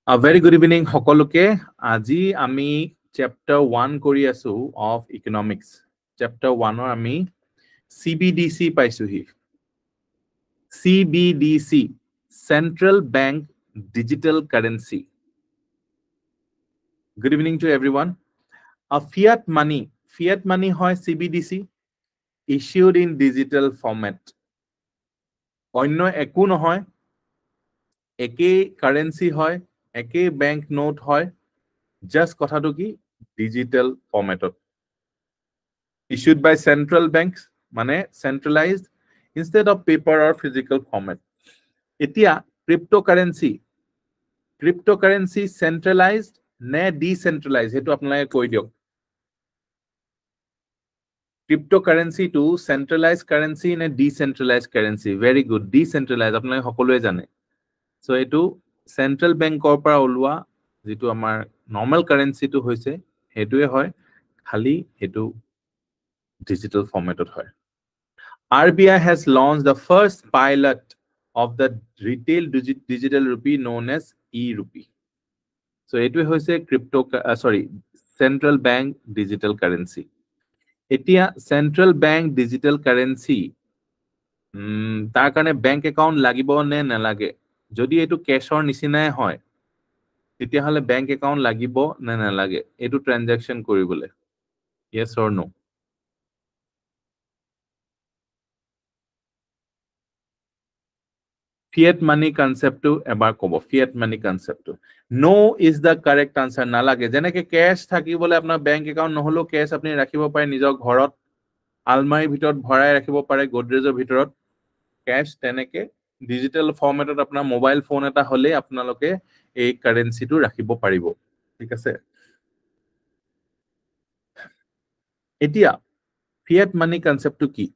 A very good evening, সকলোকে আজি আমি chapter 1 কৰি আছো of economics. Chapter 1 ৰ আমি CBDC পাইছোহি. CBDC, Central Bank Digital Currency. Good evening to everyone. A fiat money হয় CBDC, issued in digital format. অন্য একো নহয়, একেই কারেন্সি হয়, একেই ব্যাংক নোট হয়, জাস্ট কথাটো কি digital ফরম্যাটত issued by central banks মানে centralized instead of paper or physical format. এতিয়া cryptocurrency centralized নে decentralized হেতু আপোনালোকে কৈ দিয়ক. Cryptocurrency to centralized currency নে decentralized currency? Very good, decentralized আপোনালোকে সকলোৱে জানে. So এটো central bank ৰ পৰা ওলোৱা যেটো আমাৰ normal currency টো হৈছে হেতুৱে হয়, খালি হেতু digital formatত হয়. RBI has launched the first pilot of the retail digital rupee known as e-rupee. So it was a central bank digital currency. Etia central bank digital currency tar karone bank account lagibo ne nalage. Jodi etu cash or nisinai hoy, tetia hole bank account lagibo ne nalage etu transaction koribole? Yes or no? Fiat money concept to ebar kobo. Fiat money concept to. No is the correct answer. Nalage. Jeneke cash thaki bole apna bank account no holo cash apni rakhibo pare nijor ghorot. Almari bhitorot bhorai rakhibo pare Godrejor bhitorot. Cash teneke digital formatot apna mobile phone eta hole apnaloke ei currency tu rakhibo paribo. Thik ase? Etia fiat money concept to ki?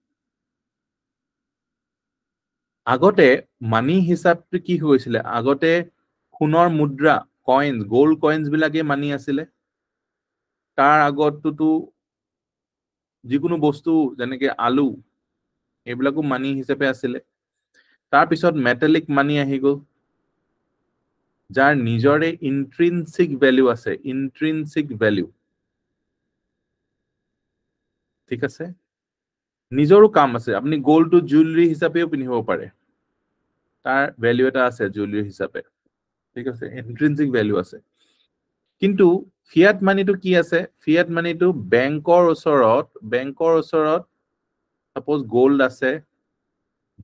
আগতে মানি হিসাবটো কি হৈছিল? আগতে খুনৰ মুদ্রা coins, gold coins বিলাকে মানি আছিল। তার আগতটো যিকোনো বস্তু যেনেকে আলু এইবিলাকো মানি হিসাবে আছিল। তার পিছত মেটালিক মানি আহি গল, যার নিজরে ইন্ট্রিনসিক ভ্যালু আছে, ইন্ট্রিনসিক ভ্যালু। ঠিক আছে? নিজৰো কাম আছে। আপনি গোল্ড টু জুয়েলাৰি হিসাবেও পিন্ধিব পাৰে। তাৰ ভ্যালু এটা আছে জুয়েলাৰি হিসাবে। ঠিক আছে? ইন্ট্ৰিনসিক ভ্যালু আছে। কিন্তু ফিয়াট মানিটো কি আছে? ফিয়াট মানিটো বেংকৰ ওচৰত সাপোজ গোল্ড আছে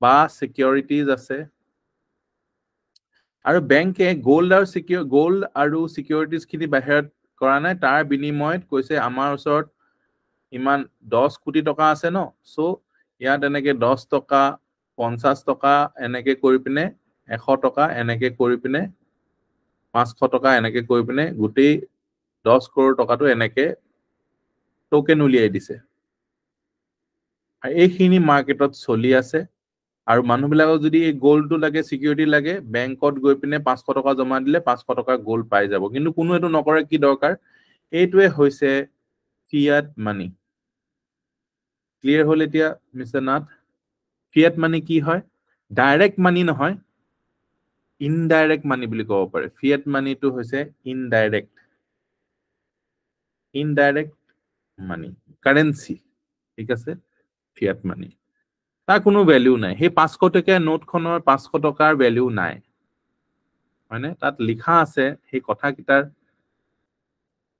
বা সিকিউৰিটিজ আছে, আৰু বেংকে গোল্ড আৰু সিকিউৰিটিজ খিনি বাহিৰত কৰা নাই, তাৰ বিনিময়ত কৈছে আমাৰ ওচৰত ইমান 10 কোটি টকা আছে ন, সো ইয়াত এনেকে 10 টকা 50 টকা এনেকে কৰি পিনে 100 টকা এনেকে কৰি পিনে 500 টকা এনেকে কৰি পিনে গোটেই 10 crore টকাটো এনেকে টোকেন উলিয়াই দিছে। এইখিনি মার্কেটত চলি আছে। আৰু মানুহবিলাকক যদি এই গোল্ডটো লাগে, সিকিউৰিটি লাগে, বেংকত গৈ পিনে 500 টকা জমা দিলে 500 টকা গোল্ড পাই যাব। কিন্তু কোনো এটো নকৰে, কি দৰকাৰ? এইটোৱে হৈছে ফিয়াট মানি। ক্লিয়াৰ হল এতিয়া মিস্টাৰ নাথ? ফিয়াট মানি কি হয়? ডাইৰেক্ট মানি নহয়, ইনডাইৰেক্ট মানি বুলি ক'ব পাৰে। ফিয়াট মানিটো হৈছে ইনডাইৰেক্ট মানি, কাৰেন্সি। ঠিক আছে? ফিয়াট মানি তাৰ কোনো ভ্যালু নাই। সেই 500 টকা নোটখনৰ 500 টকাৰ ভ্যালু নাই, মানে তাত লিখা আছে সেই কথা কিটাৰ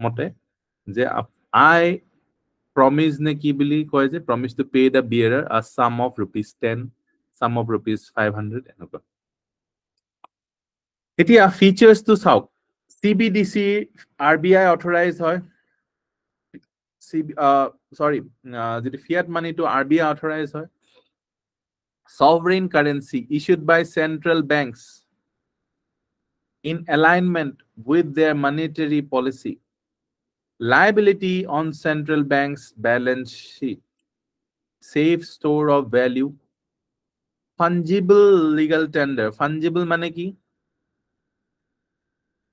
মতে যে আই promise ne ki bili koi je, promise to pay the bearer a sum of ₹10, sum of ₹500 enoko. Etia features to sauk. CBDC RBI authorized hoy. The fiat money to RBI authorized hoy. Sovereign currency issued by central banks in alignment with their monetary policy. Liability on central banks balance sheet. Safe store of value. Fungible legal tender. Fungible মানে কি?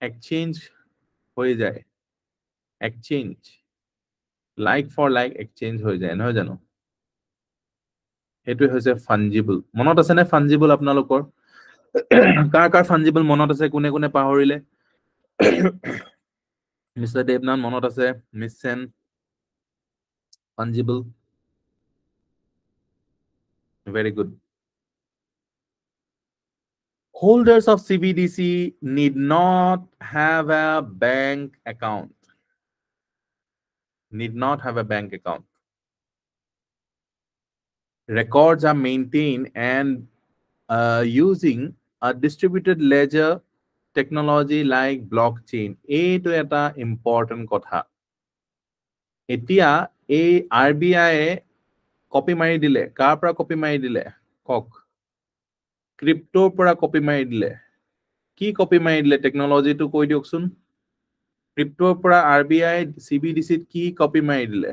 Exchange হয়ে যায়। Exchange like for like exchange হয়ে যায়, নহয় জানো? সেইটো হৈছে fungible। মনত আছে নে fungible আপোনালোকৰ? কাৰ fungible মনত আছে? কোনে কোনে পাহৰিলে? Mr. Devnan মনত আছে Miss Sen fungible very good holders of CBDC need not have a bank account records are maintained and using a distributed ledger technology like blockchain এইটো এটা important কথা এতিয়া এই RBI কপি মাৰি দিলে কাৰ পৰা কপি মাৰি দিলে কক ক্ৰিপ্টোৰ পৰা কপি মাৰি দিলে কি কপি মাৰি দিলে টেকনলজিটো কৈ দিয়কচোন ক্ৰিপ্টোৰ পৰা RBI CBDC কি কপি মাৰি দিলে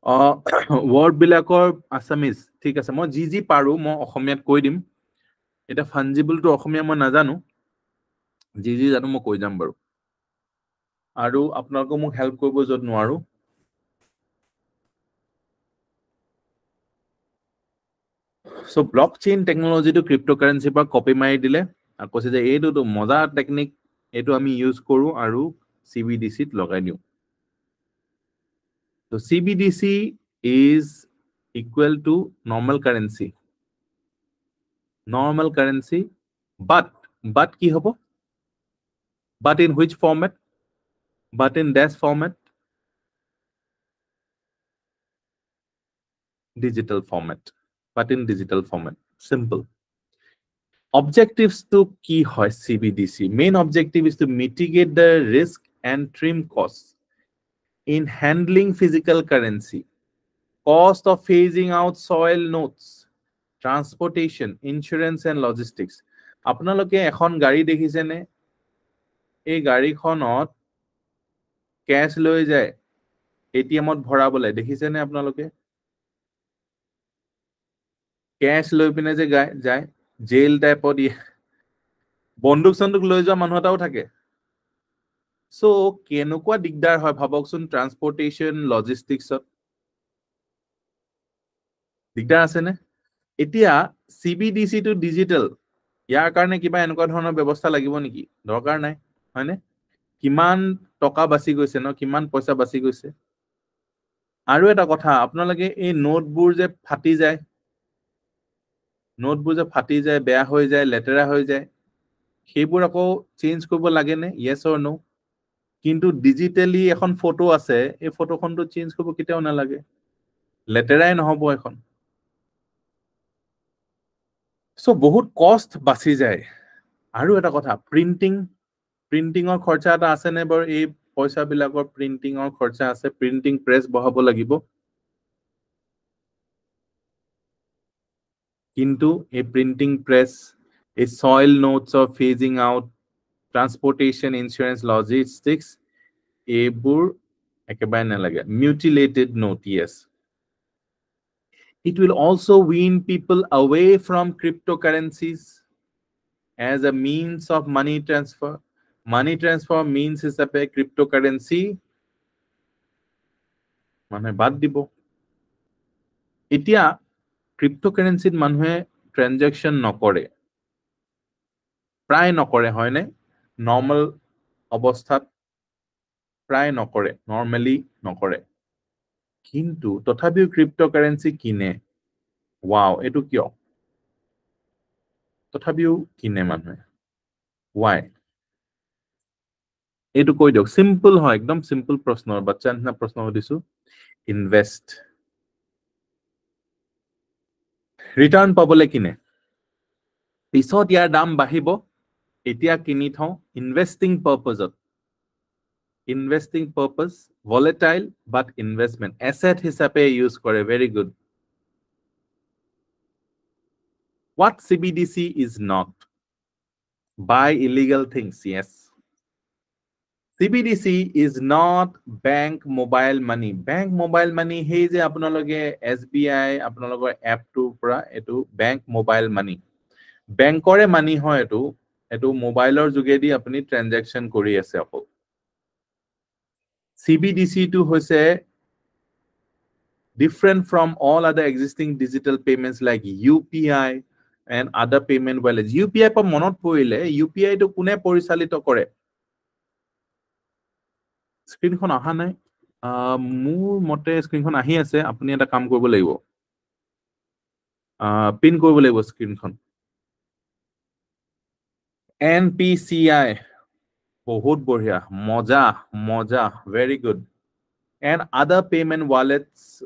ওয়াৰ্ড বিলাকৰ আসামিজ ঠিক আছে মই জি পাৰো মই অসমীয়াত কৈ দিম এটা ফাঞ্জিবল টু অসমীয়া মই নাজানো জি জানো মই কৈ যাম বাৰু আৰু আপোনালোকে মোক হেল্প কৰিব যত নোৱাৰো সো ব্লকচেইন টেকনলজিটো ক্ৰিপ্টোকাৰেন্সি পৰা কপি মাৰি দিলে আৰু কৈছে যে এইটো মজা টেকনিক এইটো আমি ইউজ কৰো আৰু CBDC ত লগাই দিও So CBDC is equal to normal currency, but কি হব but in which format but in dash format digital format simple objectives to কি হয় CBDC main objective is to mitigate the risk and trim costs in handling physical currency cost of phasing out soil notes transportation insurance and logistics আপোনালোকে এখন গাড়ী দেখিছেনে এই গাড়ীখনত cash লৈ যায় এটিএমত ভৰাবলৈ দেখিছেনে আপোনালোকে ক্যাশ লৈ পিনে যে যায় জেল টাইপত বন্দুক সন্দুক লৈ যোৱা মানুহ এটাও থাকে সো কেনেকুৱা দিগদাৰ হয় ভাবকচোন ট্ৰান্সপোৰ্টেশন লজিষ্টিক্সত দিগদাৰ আছে নে এতিয়া CBDC টু ডিজিটাল ইয়াৰ কাৰণে কিবা এনেকুৱা ধৰণৰ ব্যৱস্থা লাগিব নেকি দৰকাৰ নাই হয়নে কিমান টকা বাছি গৈছে ন কিমান পইচা বাছি গৈছে আৰু এটা কথা আপোনালোকে এই নোটবোৰ যে ফাটি যায় বেয়া হৈ যায় লেতেৰা হৈ যায় সেইবোৰ আকৌ চেঞ্জ কৰিব লাগে নে yes or no কিন্তু ডিজিটালি এখন ফটো আছে এই ফটোখনটো চেঞ্জ কৰিব কেতিয়াও নালাগে লেতেৰাই নহব এখন সো বহুত কষ্ট বাছি যায় আৰু এটা কথা প্ৰিন্টিংৰ খৰচা এটা আছে নে বাৰু এই পইচা বিলাকৰ প্ৰিন্টিংৰ খৰচা আছে প্ৰিন্টিং প্ৰেছ বহাব লাগিব কিন্তু এই প্ৰিন্টিং প্ৰেছ এই soiled notes of phasing out transportation insurance logistics এইবোৰ একেবাৰে নালাগে mutilated note yes it will also wean people away from cryptocurrencies as a means of money transfer means হিচাপে cryptocurrency মানে বাদ দিব এতিয়া cryptocurrency মানুহে ট্ৰানজাকশন নকৰে প্ৰায় নকৰে হয়নে নৰ্মাল অৱস্থাত প্ৰায় নকৰে নৰ্মালি নকৰে কিন্তু তথাপিও cryptocurrency কিনে wow এটো কিয় তথাপিও কিনে মানুহে why এটো কৈ দিয়ক সিম্পল হয় একদম সিম্পল প্ৰশ্ন বাচ্চা নিচিনা প্ৰশ্ন সুধিছো ইনভেস্ট ৰিটাৰ্ণ পাবলৈ কিনে পিছত ইয়াৰ দাম বাঢ়িব এতিয়া কিনি থওঁ investing পাৰপাস volatile but investment asset হিচাপে ইউজ কৰে very good what CBDC is not buy illegal things yes CBDC is not bank mobile money hey je apnaloge SBI apnalogor app to pura etu bank mobile money bankore money hoy etu mobile or jugedi apni transaction kori ase akol CBDC to hoise different from all other existing digital payments like UPI and other payment wallets. UPI pa monot poile, UPI to kune porichalito kore. Screen khon aha nai. Mur mote screen khon ahi ase, apuni eta kam korbo lagibo. Pin korbo lagibo screen khon. NPCI. Bahut बढ़िया, moja, very good. And other payment wallets,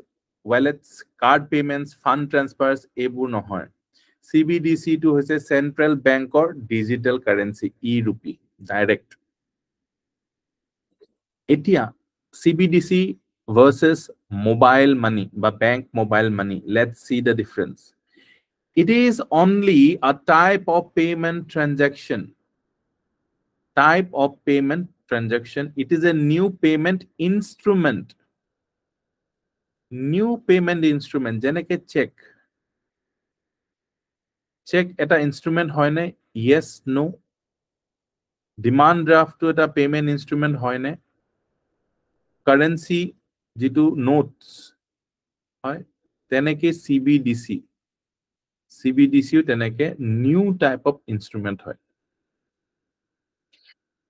card payments, fund transfers, ebur nohoy. CBDC to hoise central bank or digital currency, e-rupee, direct. Etia, CBDC versus mobile money, ba bank mobile money. Let's see the difference. It is only a type of payment transaction. It is a new payment instrument. Jeneke check eta instrument hoy ne? Yes, no. Demand draft to eta payment instrument hoy ne? Currency jitu notes hoy teneke CBDC teneke new type of instrument hoy.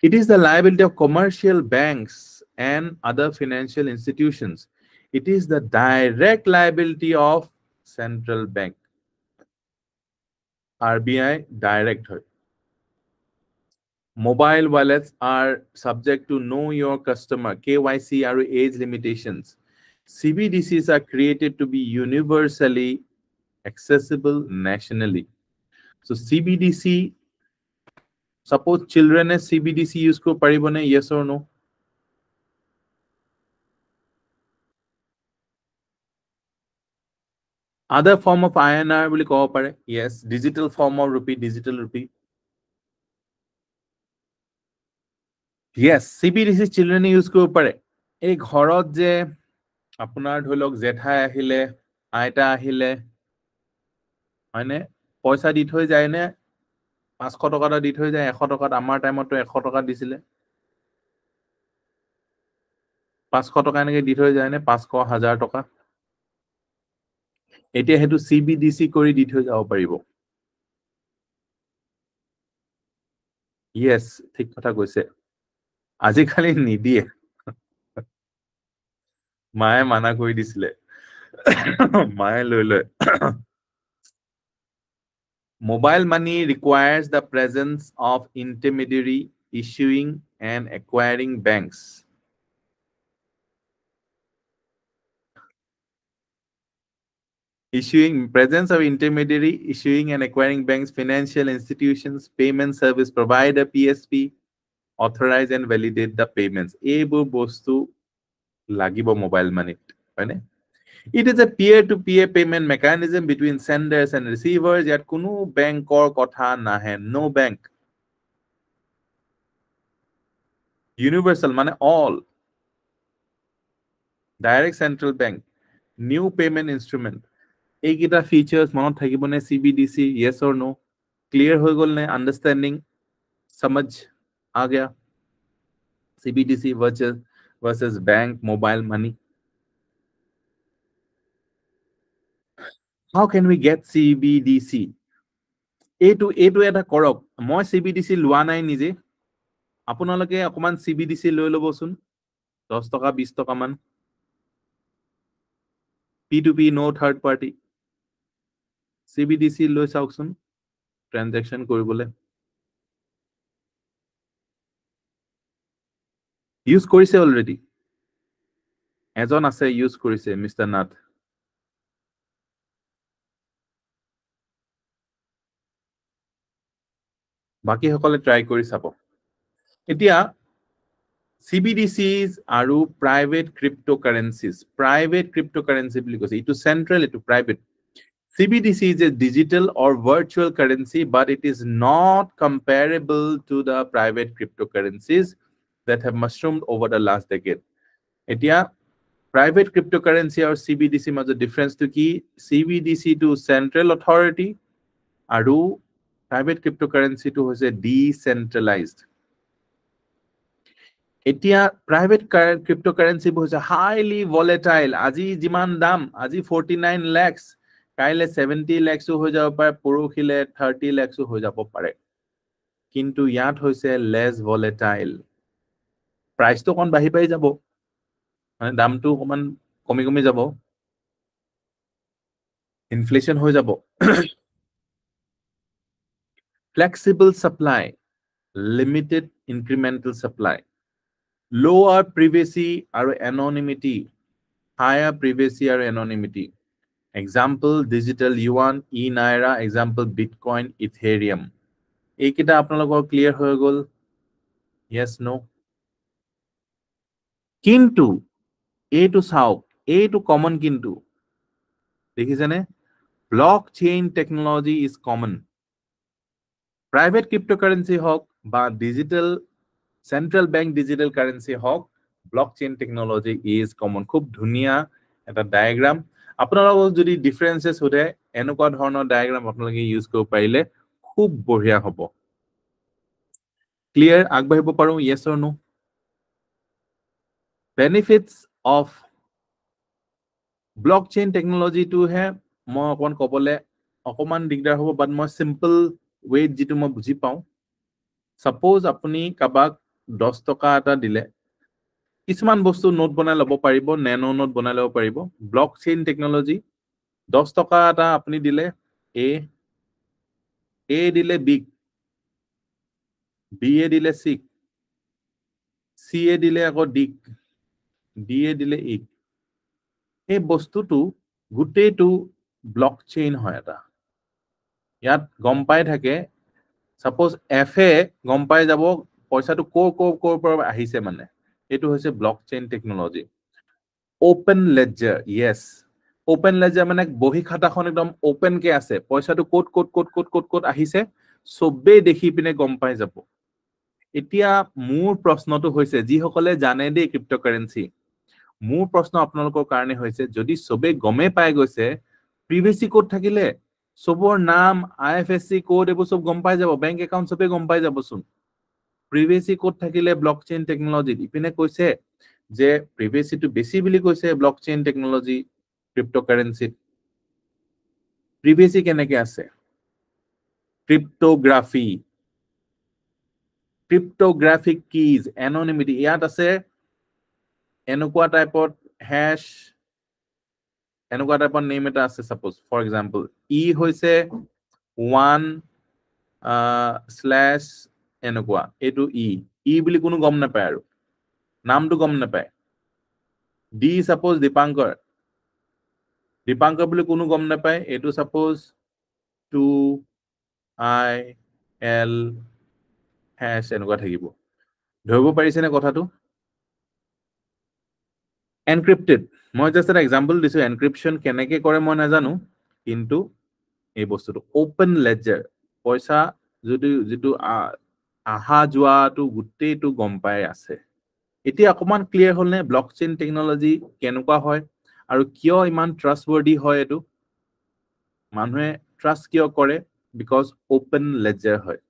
It is the liability of commercial banks and other financial institutions. It is the direct liability of central bank. RBI direct hoy. Mobile wallets are subject to know your customer, KYC or age limitations. CBDCs are created to be universally accessible nationally. So CBDC, suppose children as CBDC use ko paribone, yes or no? Other form of INR will cooperate. Yes, digital form of digital rupee. Yes, CBDC children use ko pare. Ei ghorot je apunar dholok jethai ahile, aita ahile, হয়নে পয়সা দি থৈ যায় নে 500 টাকা দি থৈ যায় 100 টাকাত আমাৰ টাইমত 100 টাকা দিছিলে 500 টাকা এনেকে দি থৈ যায় নে 500 1000 টাকা এতিয়া হেতু CBDC কৰি দি থৈ যাব পাৰিব yes ঠিক কথা কৈছে আজি খালি নিদিয়ে মায়ে মানা কৰি দিছিলে মায়ে লৈ লৈ Mobile money requires the presence of intermediary issuing and acquiring banks. Presence of intermediary issuing and acquiring banks, financial institutions, payment service provider, PSP, authorize and validate the payments. Ebur bostu lagibo mobile money. It is a peer-to-peer payment mechanism between senders and receivers. Yet kunu bank or kotha nahe. No bank. Universal mane all. Direct central bank. New payment instrument. Ekita features manot thakibone CBDC. Yes or no? Clear hoy gol ne? Understanding. Samajh aa gaya. CBDC versus bank mobile money. How can we get CBDC? A2 eta korok. Moi CBDC lua nai nije. Apunaloke akoman CBDC loi lobosun 10 টাকা 20 টাকা মান P2P no third party CBDC loi sauksun transaction koribole use korise already ejon ase use korise Mr. Nath baki hokole try kori sabo etia CBDCs aru private cryptocurrencies bili kose itu central itu private CBDC is a digital or virtual currency but it is not comparable to the private cryptocurrencies that have mushroomed over the last decade etia private cryptocurrency or CBDC majo difference to ki CBDC to central authority aru private cryptocurrency to hoise decentralized etia private cryptocurrency hoise highly volatile aji jiman dam aji 49 lakhs কাইলে 70 lakhs হৈ যাব পাৰে পৰখিলে 30 lakhs হৈ যাব পাৰে কিন্তু ইয়াত হৈছে less volatile price তো কোন বাঢ়ি পাই যাব মানে দামটো অকমান কমি যাব inflation হৈ যাব flexible supply limited incremental supply lower privacy আৰু anonymity higher privacy আৰু anonymity example digital yuan e-naira example bitcoin ethereum এইকেইটা আপোনালোকৰ ক্লিয়াৰ হৈ গল yes no কিন্তু এইটো চাওক এইটো কমন কিন্তু দেখিছেনে blockchain technology is common private cryptocurrency হক বা digital central bank digital currency Haque blockchain technology is common খুব ধুনিয়া এটা ডায়াগ্ৰাম আপোনালোকক যদি ডিফাৰেন্সেস হতে এনেকুৱা ধৰণৰ ডায়াগ্ৰাম আপোনালোকে ইউজ কৰিব পাৰিলে খুব বঢ়িয়া হ'ব ক্লিয়াৰ আগবাঢ়িব পাৰো yes or no benefits of blockchain technology to হে মই অকন কবলে অকমান দিগদাৰ হ'ব বাট মই সিম্পল ওয়েট যেটো মই বুজি পাও সাপোজ আপুনি কাবাক 10 টকা এটা দিলে কিছুমান বস্তু নোট বনাই লব পাৰিব ন্যানো নোট বনাই লব পাৰিব ব্লকচেইন টেকনলজি 10 টকা এটা আপুনি দিলে এ দিলে বি বি এ দিলে সি সি এ দিলে আকৌ ডি ডি এ দিলে ই এই বস্তুটো গুটেটো ব্লকচেইন হয় এটা ইয়াত গম পাই থাকে সাপোজ এফ এ গম পাই যাব পইচাটো কোৰ পৰা আহিছে মানে এটো হৈছে blockchain technology open ledger yes open ledger মানে বহি খাতাখন একদম ওপেন কে আছে পইচাটো কোট আহিছে সবে দেখি পিনে গম পাই যাব এতিয়া মোৰ প্ৰশ্নটো হৈছে যি সকলে জানে দে ক্ৰিপ্টোকাৰেন্সি মোৰ প্ৰশ্ন আপোনালোকৰ কাৰণে হৈছে যদি সবে গমে পাই গৈছে প্ৰিভেসি কোড থাকিলে সবৰ নাম আইএফএসসি কোড এবোৰ সব গম পাই যাব বেংক একাউন্ট সবে গম পাই যাবচোন প্ৰিভেসি কোড থাকিলে ব্লকচেইন টেকনলজি ইপিনে কৈছে যে প্ৰিভেসি টু বেছি বুলি কৈছে ব্লকচেইন টেকনলজি ক্ৰিপ্টোকাৰেন্সি প্ৰিভেসি কেনেকে আছে cryptographic keys anonymity ইয়াত আছে এনেকুৱা টাইপত হ্যাশ এনেকুৱা টাইপৰ নেম এটা আছে সাপোজ ফৰ এক্সাম্পল ই হৈছে 1 এনেকুৱা এটো ই বুলি কোনো গম নাপায় আৰু নামটো গম নাপায় ডি সাপোজ দীপাঙ্কৰ বুলি কোনো গম নাপায় এটো সাপোজ 2 I L হ্যাশ এনেকুৱা থাকিব ধৰিব পাৰিছে নে কথাটো এনক্ৰিপ্টেড মই জাস্ট এটা এক্সাম্পল দিছো এনক্ৰিপশন কেনেকে কৰে মই নাজানো কিন্তু এই বস্তুটো ওপেন লেডজাৰ পইচা যদি যেটো আহা যোৱাটো গুটেটো গম পাই আছে এতিয়া অকমান ক্লিয়াৰ হল নে ব্লকচেইন টেকনলজি কেনেকুৱা হয় আৰু কিয় ইমান ট্ৰাস্টৱৰ্দি হয় এটো মানুহে ট্ৰাস্ট কিয় কৰে বিকজ ওপেন লেডজাৰ হয়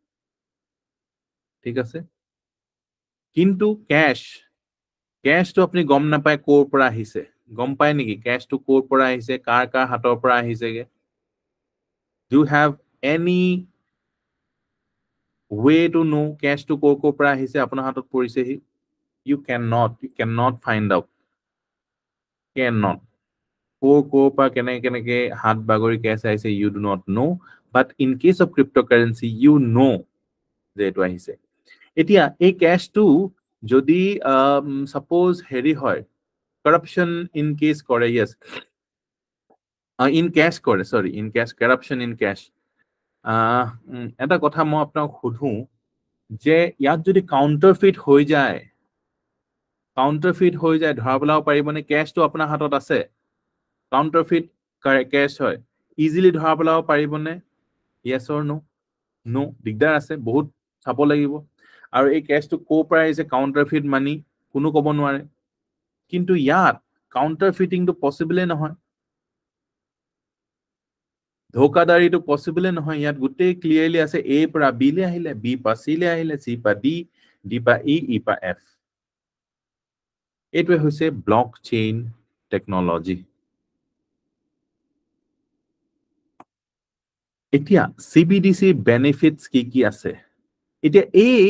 ঠিক আছে কিন্তু ক্যাশ তো আপনি গম নাপায় কোৰ পৰা আহিছে গম পায় নেকি ক্যাশ তো কোৰ পৰা আহিছে কাৰ হাতৰ পৰা আহিছেগে do you have any way to know cash to কোৰ পৰা আহিছে আপোনাৰ হাতত পৰিছেহি you cannot find out cannot কোৰ পৰা কেনেকে হাত বাগৰি ক্যাশ আহিছে you do not know but in case of cryptocurrency you know যে এটো আহিছে এতিয়া এই ক্যাশ টু যদি সাপোজ হেৰি হয় corruption in case কৰে yes in cash কৰে sorry in cash corruption in cash এটা কথা মই আপোনাক খুধু যে ইয়াত যদি কাউন্টাৰফিট হৈ যায় ধৰা পেলাব পাৰিবনে ক্যাশ তো আপোনাৰ হাতত আছে কাউন্টাৰফিট ক্যাশ হয় ইজিলি ধৰা পেলাব পাৰিবনে yes or no no দিগদাৰ আছে বহুত চাব লাগিব আৰু এই ক্যাশটো কোৰ পৰা আহিছে কাউন্টাৰফিট মানি কোনো ক'ব নোৱাৰে কিন্তু ইয়াত কাউন্টাৰফিটিং তো পসিবল নহয় ধোকাদাৰিটো পসিবল নহয় ইয়াত গুটে ক্লিয়াৰলি আছে এ পৰা বি লে আহিলে বি পৰা সি লে আহিলে সি পৰা ডি ডি পৰা ই পৰা এফ এটো হৈছে ব্লকচেইন টেকনলজি এতিয়া CBDC বেনিফিটস কি আছে এতিয়া এই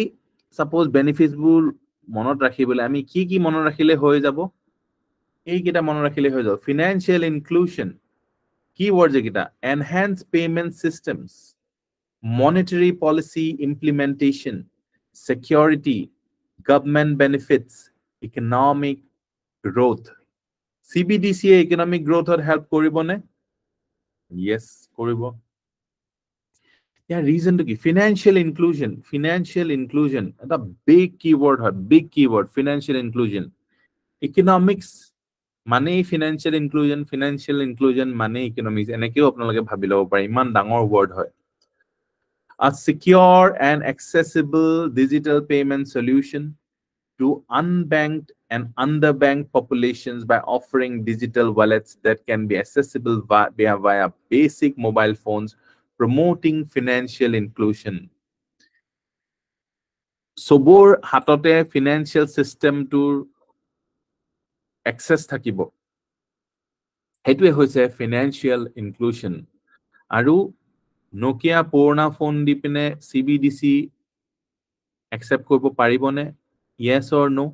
সাপোজ বেনিফিটস বোৰ মনত ৰাখিবলৈ আমি কি মনত ৰাখিলে হৈ যাব এইকেইটা মনত ৰাখিলে হৈ যাব financial inclusion keywords ekita enhance payment systems monetary policy implementation security government benefits economic growth CBDC economic growth help koribone yes koribo yeah reason to ki financial inclusion a big keyword financial inclusion economics money financial inclusion money economics enekeও আপোনালোকে ভাবি লব পাৰে ইমান ডাঙৰ word হয় a secure and accessible digital payment solution to unbanked and underbanked populations by offering digital wallets that can be accessible via basic mobile phones promoting financial inclusion sobor hatote financial system to access thakibo হেতুৱে হৈছে financial inclusion আৰু Nokia পুৰণা phone দি পিনে CBDC accept কৰিব পাৰিবনে yes or no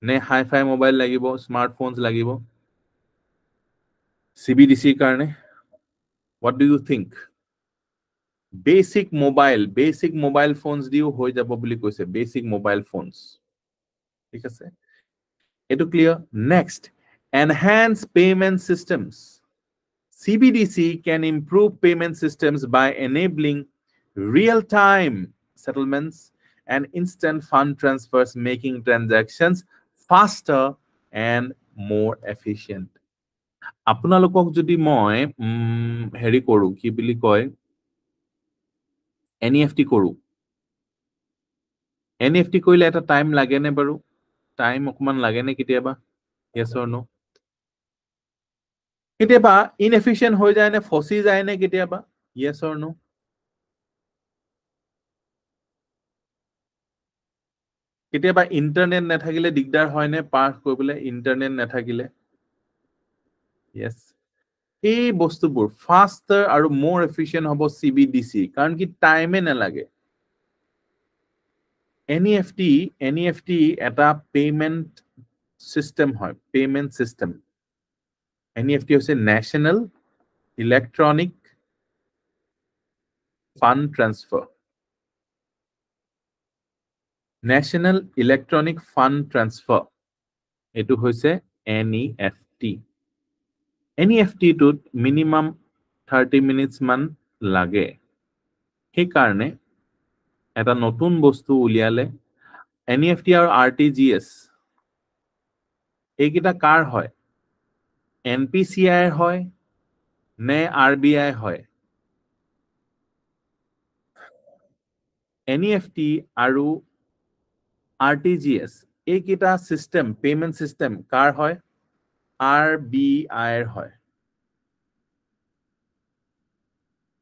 নে hi-fi mobile লাগিব স্মাৰ্টফোনস লাগিব CBDC কাৰণে what do you think basic mobile phones দিও হৈ যাব বুলি কৈছে basic mobile phones ঠিক আছে এটো clear next enhance payment systems CBDC can improve payment systems by enabling real-time settlements and instant fund transfers, making transactions faster and more efficient. আপোনালোকক যদি মই হেৰি কৰো কি বুলি কয় NEFT কৰো NEFT কৰিলে এটা টাইম লাগে নে বাৰু টাইম অকমান লাগে নে কেতিয়াবা yes or no কেতিয়াবা inefficient হৈ যায় নে ফসি যায় নে কেতিয়াবা yes or no কেতিয়াবা ইন্টারনেট নাথাকিলে দিগদার হয় নে পাস কৰিবলৈ ইন্টাৰনেট নাথাকিলে yes এই বস্তুবোৰ faster আৰু more efficient হ'ব CBDC কাৰণ কি টাইমে নালাগে NEFT এটা পেমেন্ট সিস্টেম হয় পেমেন্ট সিস্টেম NEFT হৈছে national electronic fund transfer national electronic fund transfer এটো হৈছে NEFT টুত মিনিমাম 30 মিনিটস মান লাগে সেই কাৰণে এটা নতুন বস্তু উলিয়ালে NEFT আৰু RTGS এইকিটা কাৰ হয় NPCI হয় নে RBI হয় NEFT আৰু RTGS এইকিটা সিস্টেম পেমেন্ট সিস্টেম কাৰ হয় RBI হয়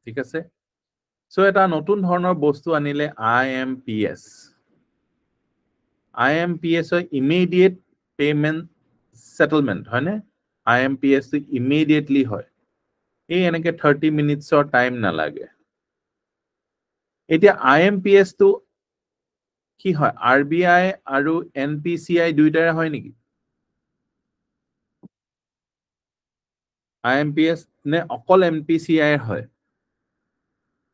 ঠিক আছে সো এটা নতুন ধৰণৰ বস্তু আনিলে IMPS হয় ইমিডিয়েট পেমেন্ট সেটেলমেন্ট হয় নে IMPS ইমিডিয়েটলি হয় এই এনেকে 30 মিনিটছৰ টাইম না লাগে এতিয়া IMPS তো কি হয় RBI আৰু NPCI দুইটাৰে হয় নেকি IMPS নে অকল NPCI হয়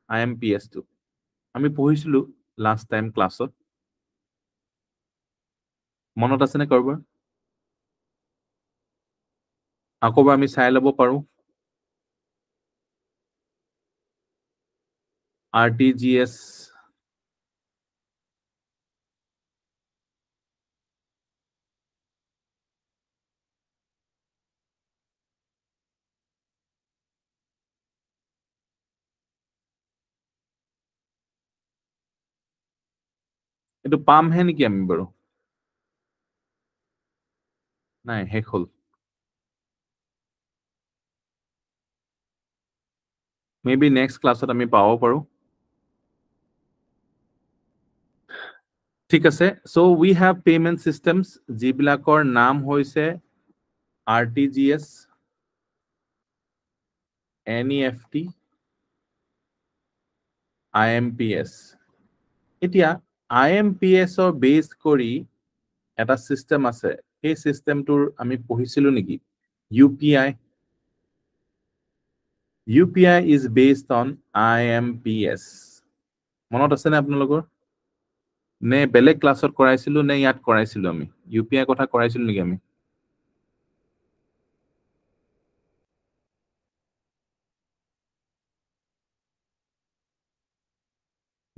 IMPS তো আমি পঢ়িছিলো লাস্ট টাইম ক্লাছত মনত আছে নে কৰবাৰ আকৌবা আমি চাই লব পাৰো RTGS এটো পাম হে নেকি আমি বাৰু নাই শেষ হল মেবি নেক্সট ক্লাছত আমি পাব পাৰো ঠিক আছে so we have payment systems যিবিলাকৰ নাম হৈছে RTGS NEFT IMPS এতিয়া IMPS or based কৰি এটা system আছে এই systemটোৰ আমি পঢ়িছিলো নেকি UPI UPI is based on IMPS মনত আছে নে আপোনালোকৰ নে বেলেগ ক্লাছত কৰাইছিলো নে ইয়াত কৰাইছিলো আমি UPI কথা কৰাইছিলো নেকি আমি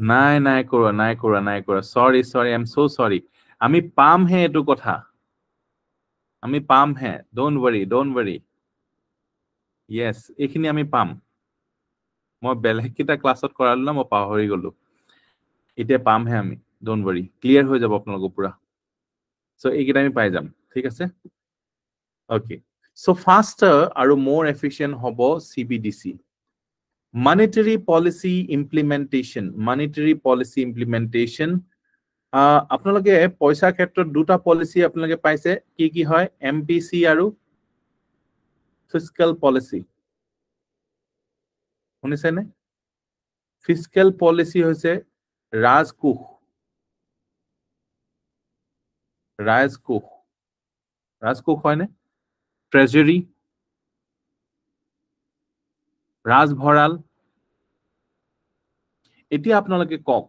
নাই কৰা sorry I'm so sorry আমি পাম হে এটো কথা আমি পাম হে don't worry yes এইখিনি আমি পাম মই বেলেগ কিটা ক্লাছত কৰালো না মই পাহৰি গলো এতিয়া পাম হে আমি don't worry clear হৈ যাব আপোনালোকৰ পুৰা so এইকিটা আমি পাই যাম ঠিক আছে okay so faster আৰু more efficient হ'ব CBDC monetary policy implementation আপোনালোকে পইচা ক্ষেত্ৰত দুটা পলিসি আপোনালোকে পাইছে কি হয় MPC আৰু fiscal policy শুনিছে নে fiscal policy হৈছে ৰাজকোষ হয় নে treasury ৰাজভৰাল এতিয়া আপোনালোকে কক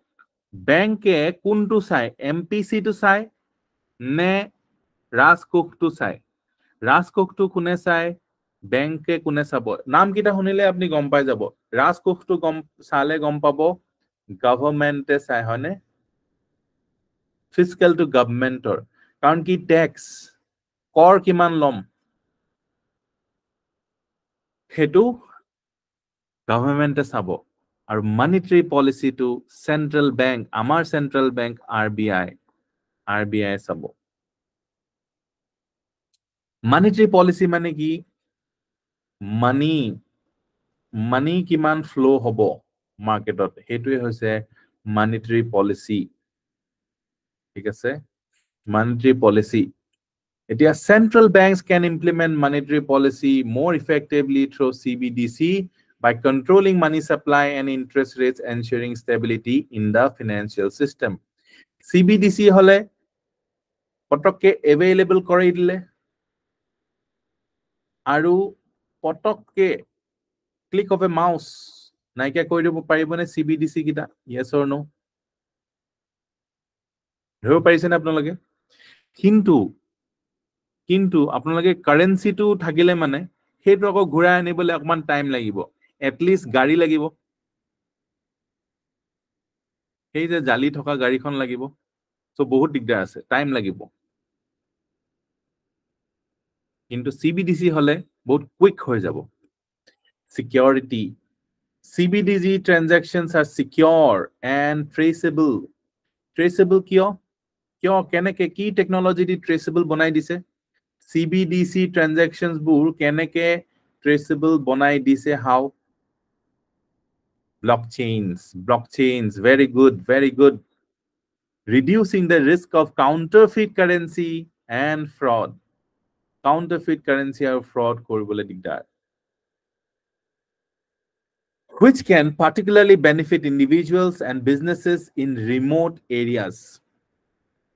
ব্যাংকে কোনটো চাই MPC টো চাই নে ৰাজকোষটো চাই ৰাজকোষটো কোনে চাই ব্যাংকে কোনে চাব নাম কিটা শুনিলে আপুনি গম পাই যাব ৰাজকোষটো চালে গম পাব গভৰ্ণমেণ্টে চাই হয়নে fiscal to গভৰ্ণমেণ্টৰ কাৰণ কি ট্যাক্স কৰ কিমান লম হেতু গভৰ্ণমেণ্টে চাব আৰু monetary policy to central bank আমাৰ central bank RBI চাব monetary policy মানে কি money কিমান flow হ'ব মাৰ্কেটত হেতুৱে হৈছে monetary policy ঠিক আছে monetary policy এতিয়া central banks can implement monetary policy more effectively through CBDC by controlling money supply and interest rates ensuring stability in the financial system CBDC হলে পটককে available কৰি দিলে আৰু পটককে click of a mouse নাইকিয়া কৰি দিব পাৰিবনে CBDC কিটা yes or no ধৰিব পাৰিছেনে আপোনালোকে কিন্তু আপোনালোকে কাৰেন্সি টো থাকিলে মানে হেতু আকৌ ঘূৰাই আনিবলৈ অকমান টাইম লাগিব at least গাড়ী লাগিব সেই যে জালি থকা গাড়ীখন লাগিব সো বহুত দিগদাৰ আছে টাইম লাগিব কিন্তু CBDC হলে বহুত কুইক হৈ যাব security CBDC transactions are secure and traceable কিয় কেনেকে কি টেকনলজি দি traceable বনাই দিছে CBDC transactions বোৰ কেনেকে traceable বনাই দিছে how blockchains very good reducing the risk of counterfeit currency and fraud counterfeit currency or fraud কৰিবলৈ দিগদাৰ which can particularly benefit individuals and businesses in remote areas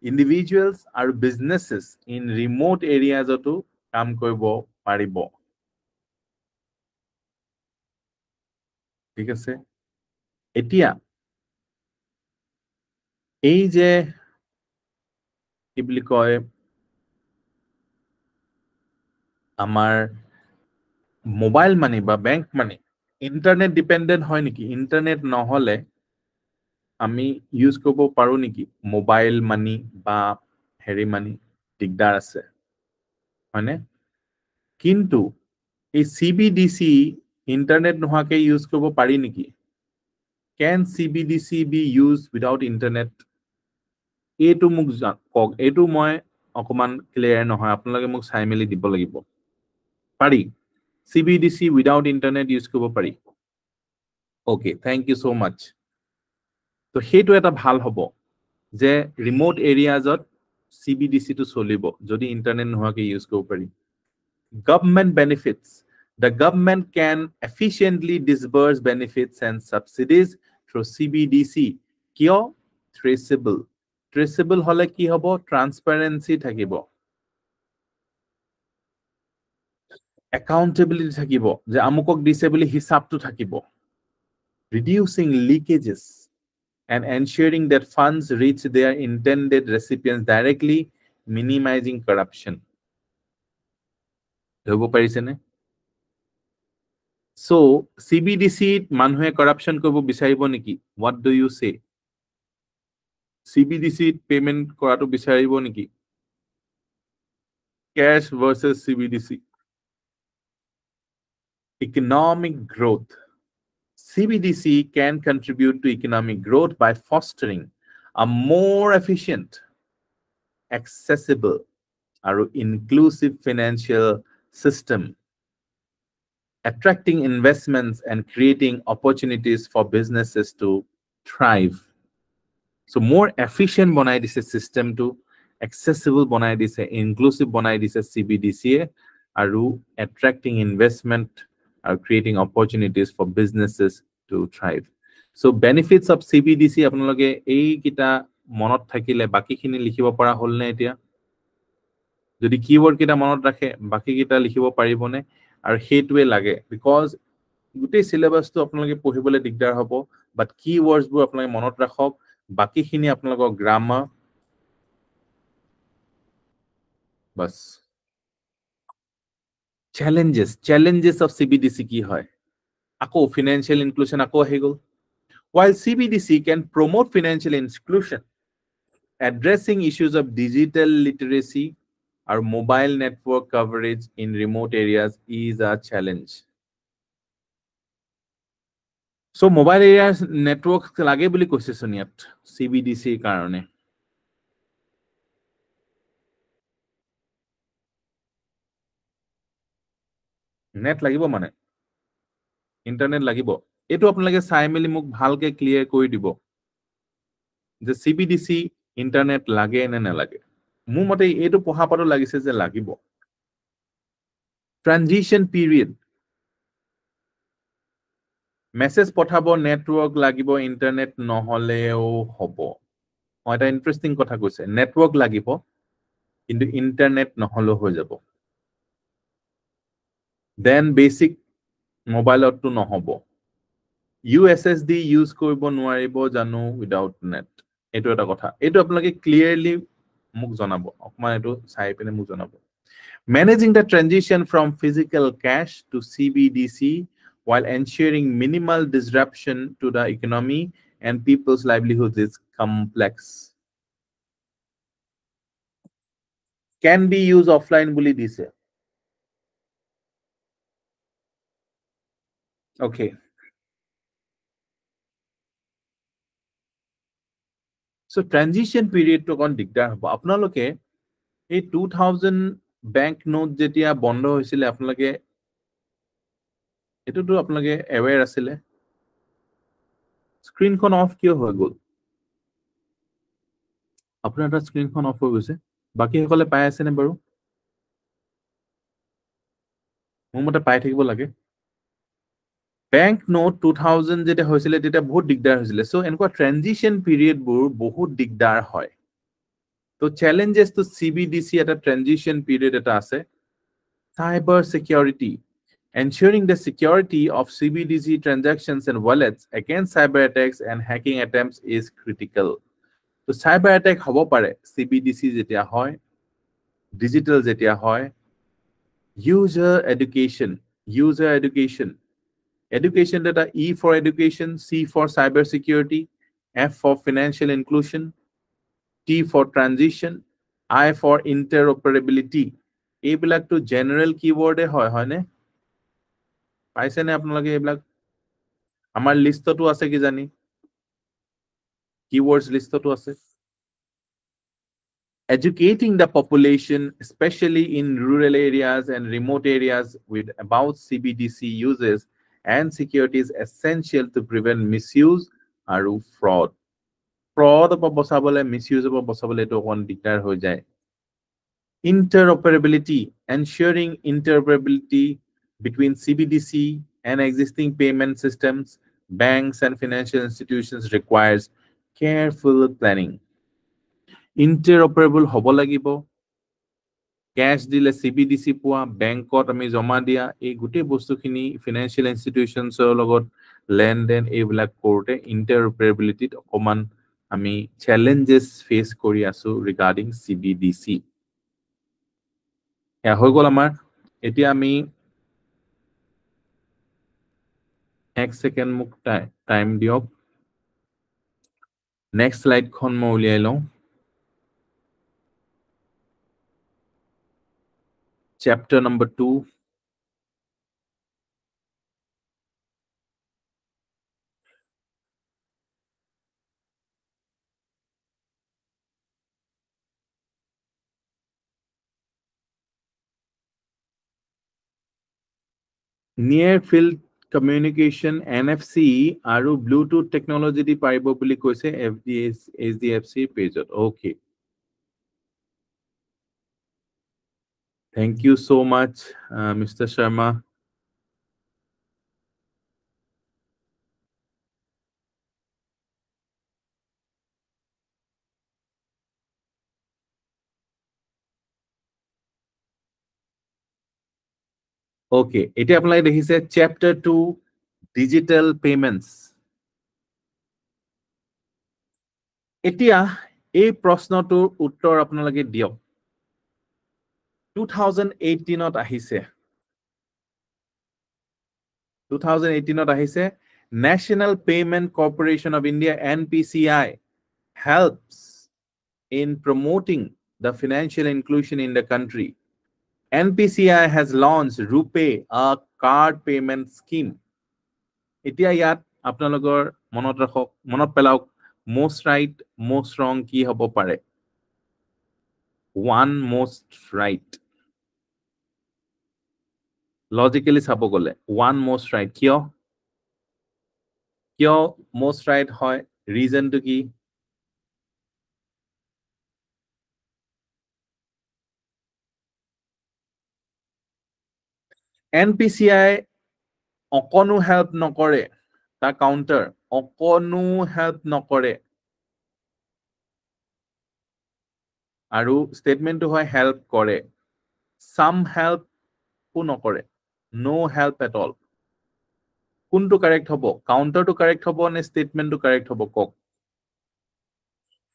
individuals and businesses in remote areas to কাম কৰিব পাৰিব ঠিক আছে এতিয়া এই যে কি বুলি কয় আমাৰ মোবাইল মানি বা ব্যাংক মানি ইন্টাৰনেট ডিপেন্ডেন্ট হয় নেকি ইন্টাৰনেট নহলে আমি ইউজ কৰিব পাৰো নেকি মোবাইল মানি বা হেৰি মানি দিগদাৰ আছে হয়নে কিন্তু এই CBDC ইন্টাৰনেট নোহাকে ইউজ কৰিব পাৰি নেকি can CBDC be used without internet এটো মোক কক এটো মই অকমান ক্লিয়াৰ নহয় আপোনালোকে মোক চাই মেলি দিব লাগিব পাৰি CBDC without internet use কৰিব পাৰি okay thank you so much তো হেতু এটা ভাল হ'ব যে ৰিমোট এৰিয়াজত CBDC টো চলিব যদি ইন্টাৰনেট নোহাকে ইউজ কৰিব পাৰি government benefits the government can efficiently disburse benefits and subsidies through CBDC. কিয়? Traceable. Traceable হলে কি হব? Transparency থাকিব। Accountability থাকিব, যে আমুকক দিছে বুলি হিসাবটো থাকিব। Reducing leakages and ensuring that funds reach their intended recipients directly, minimizing corruption. ধৰিব পাৰিছেনে? So, CBDC মানুহে corruption কৰিব বিচাৰিব নেকি? What do you say? CBDC payment কৰাটো বিচাৰিব নেকি? Cash versus CBDC. Economic growth. CBDC can contribute to economic growth by fostering a more efficient, accessible, and inclusive financial system, attracting investments and creating opportunities for businesses to thrive. So more efficient banai dise system to accessible banai dise, inclusive banai dise CBDC aru attracting investment or creating opportunities for businesses to thrive. So benefits of CBDC apnaloge ei kita monot thakile baki khini likhibo para hol na etia? Jodi keyword kita monot rakhe baki kita likhibo paribone aru heitwe lage, because gutei syllabus to apnaloge pohibole digdar hobo, but keywords bur apnaloge monot rakhok, baki khini apnalogor grammar bas. Challenges of CBDC ki hoy? Ako financial inclusion ako hegol. While CBDC can promote financial inclusion, addressing issues of digital literacy or mobile network coverage in remote areas is a challenge. So mobile areas network lage boli koise soniyat CBDC karone. Net lagibo mane, internet lagibo. Eto apnalage sai meli muk bhalke clear koi dibo je CBDC internet lage ne na lage. Mu mote eto poha paro lagise je lagibo. Transition period. Message pothabo network lagibo, internet noholeo hobo. Eta interesting kotha koise, network lagibo কিন্তু internet নহলো হৈ যাব। Then basic mobile to নহব। USSD use কৰিব নোৱাৰিব জানো without net। এটো এটা কথা। এটো আপোনালোকে clearly মোক জনাব। অকমান এটো চাই পিনে মোক জনাব। Managing the transition from physical cash to CBDC while ensuring minimal disruption to the economy and people's livelihoods is complex. Can be used offline বুলি দিছে। Okay. So transition period to kon digdar hobo apnaloke ei 2000 bank note jetia bondo hoisile apnaloke eto to apnaloke aware asile screen kon off kyo hoy gol apnar ta screen kon off hoy goise baki hokole pai ase ne baru মোৰ মতে পাই থাকিব লাগে bank note 2000 যেটা হৈছিলে তেটা বহুত দিগদাৰ হৈছিলে সো এনেকুৱা ট্ৰানজিশন পিৰিয়ড বোৰ বহুত দিগদাৰ হয় তো challenges to CBDC at a transition period eta ase cyber security ensuring the security of CBDC transactions and wallets against cyber attacks and hacking attempts is critical so cyber attack hobo pare CBDC jetia hoy digital jetia hoy user education Education data E for education, C for cybersecurity, F for financial inclusion, T for transition, I for interoperability. এইবিলাক তো general keyword হয় হয়নে পাইছে নে আপোনালোকে এইবিলাক আমাৰ লিষ্টটো আছে কি জানি keywords লিষ্টটো আছে educating the population especially in rural areas and remote areas with about CBDC uses and security is essential to prevent misuse and fraud. Fraud of possible misuse of possible to one dictator ho jai. Interoperability, ensuring interoperability between CBDC and existing payment systems Banks and financial institutions requires careful planning. Interoperable hobo lagibo. Cash dile CBDC পোৱা বেংকত আমি জমা দিয়া এই গোটেই বস্তুখিনি financial ইনষ্টিটিউচনছৰ লগত লেনদেন এইবিলাক কৰোঁতে ইণ্টাৰঅপাৰেবিলিটিত অকমান আমি চেলেঞ্জেছ ফেচ কৰি আছো ৰিগাৰ্ডিং CBDC এয়া হৈ গ'ল আমাৰ এতিয়া আমি এক সেকেন্ড মোক টাইম দিয়ক নেক্সট স্লাইডখন মই উলিয়াই লওঁ chapter number 2 near field communication NFC আৰু Bluetooth technology দি পাৰিব বুলি কৈছে HDFC পেজত okay thank you so much Mr. Sharma okay এতিয়া আপোনালোকে দেখিছে chapter 2 digital payments এতিয়া এই প্ৰশ্নটোৰ উত্তৰ আপোনালোকে দিয়ক 2018 ত আহিছে 2018 ত আহিছে National Payment Corporation of India NPCI helps in promoting the financial inclusion in the country NPCI has launched RuPay a card payment scheme এতিয়া ইয়াত আপোনালোকৰ মনত ৰাখক মনত পেলাওক most right most wrong কি হ'ব পাৰে one most right logically চাব গলে one most right কিয় most right হয় reason to কি NPCI অকনো হেল্প নকৰে তা কাউন্টাৰ অকনো হেল্প নকৰে আৰু ষ্টেটমেন্টটো হয় হেল্প কৰে some help কো নকৰে no help at all কোনটো কাৰেক্ট হ'ব কাউন্টাৰটো কাৰেক্ট হ'ব নে ষ্টেটমেন্টটো কাৰেক্ট হ'ব কক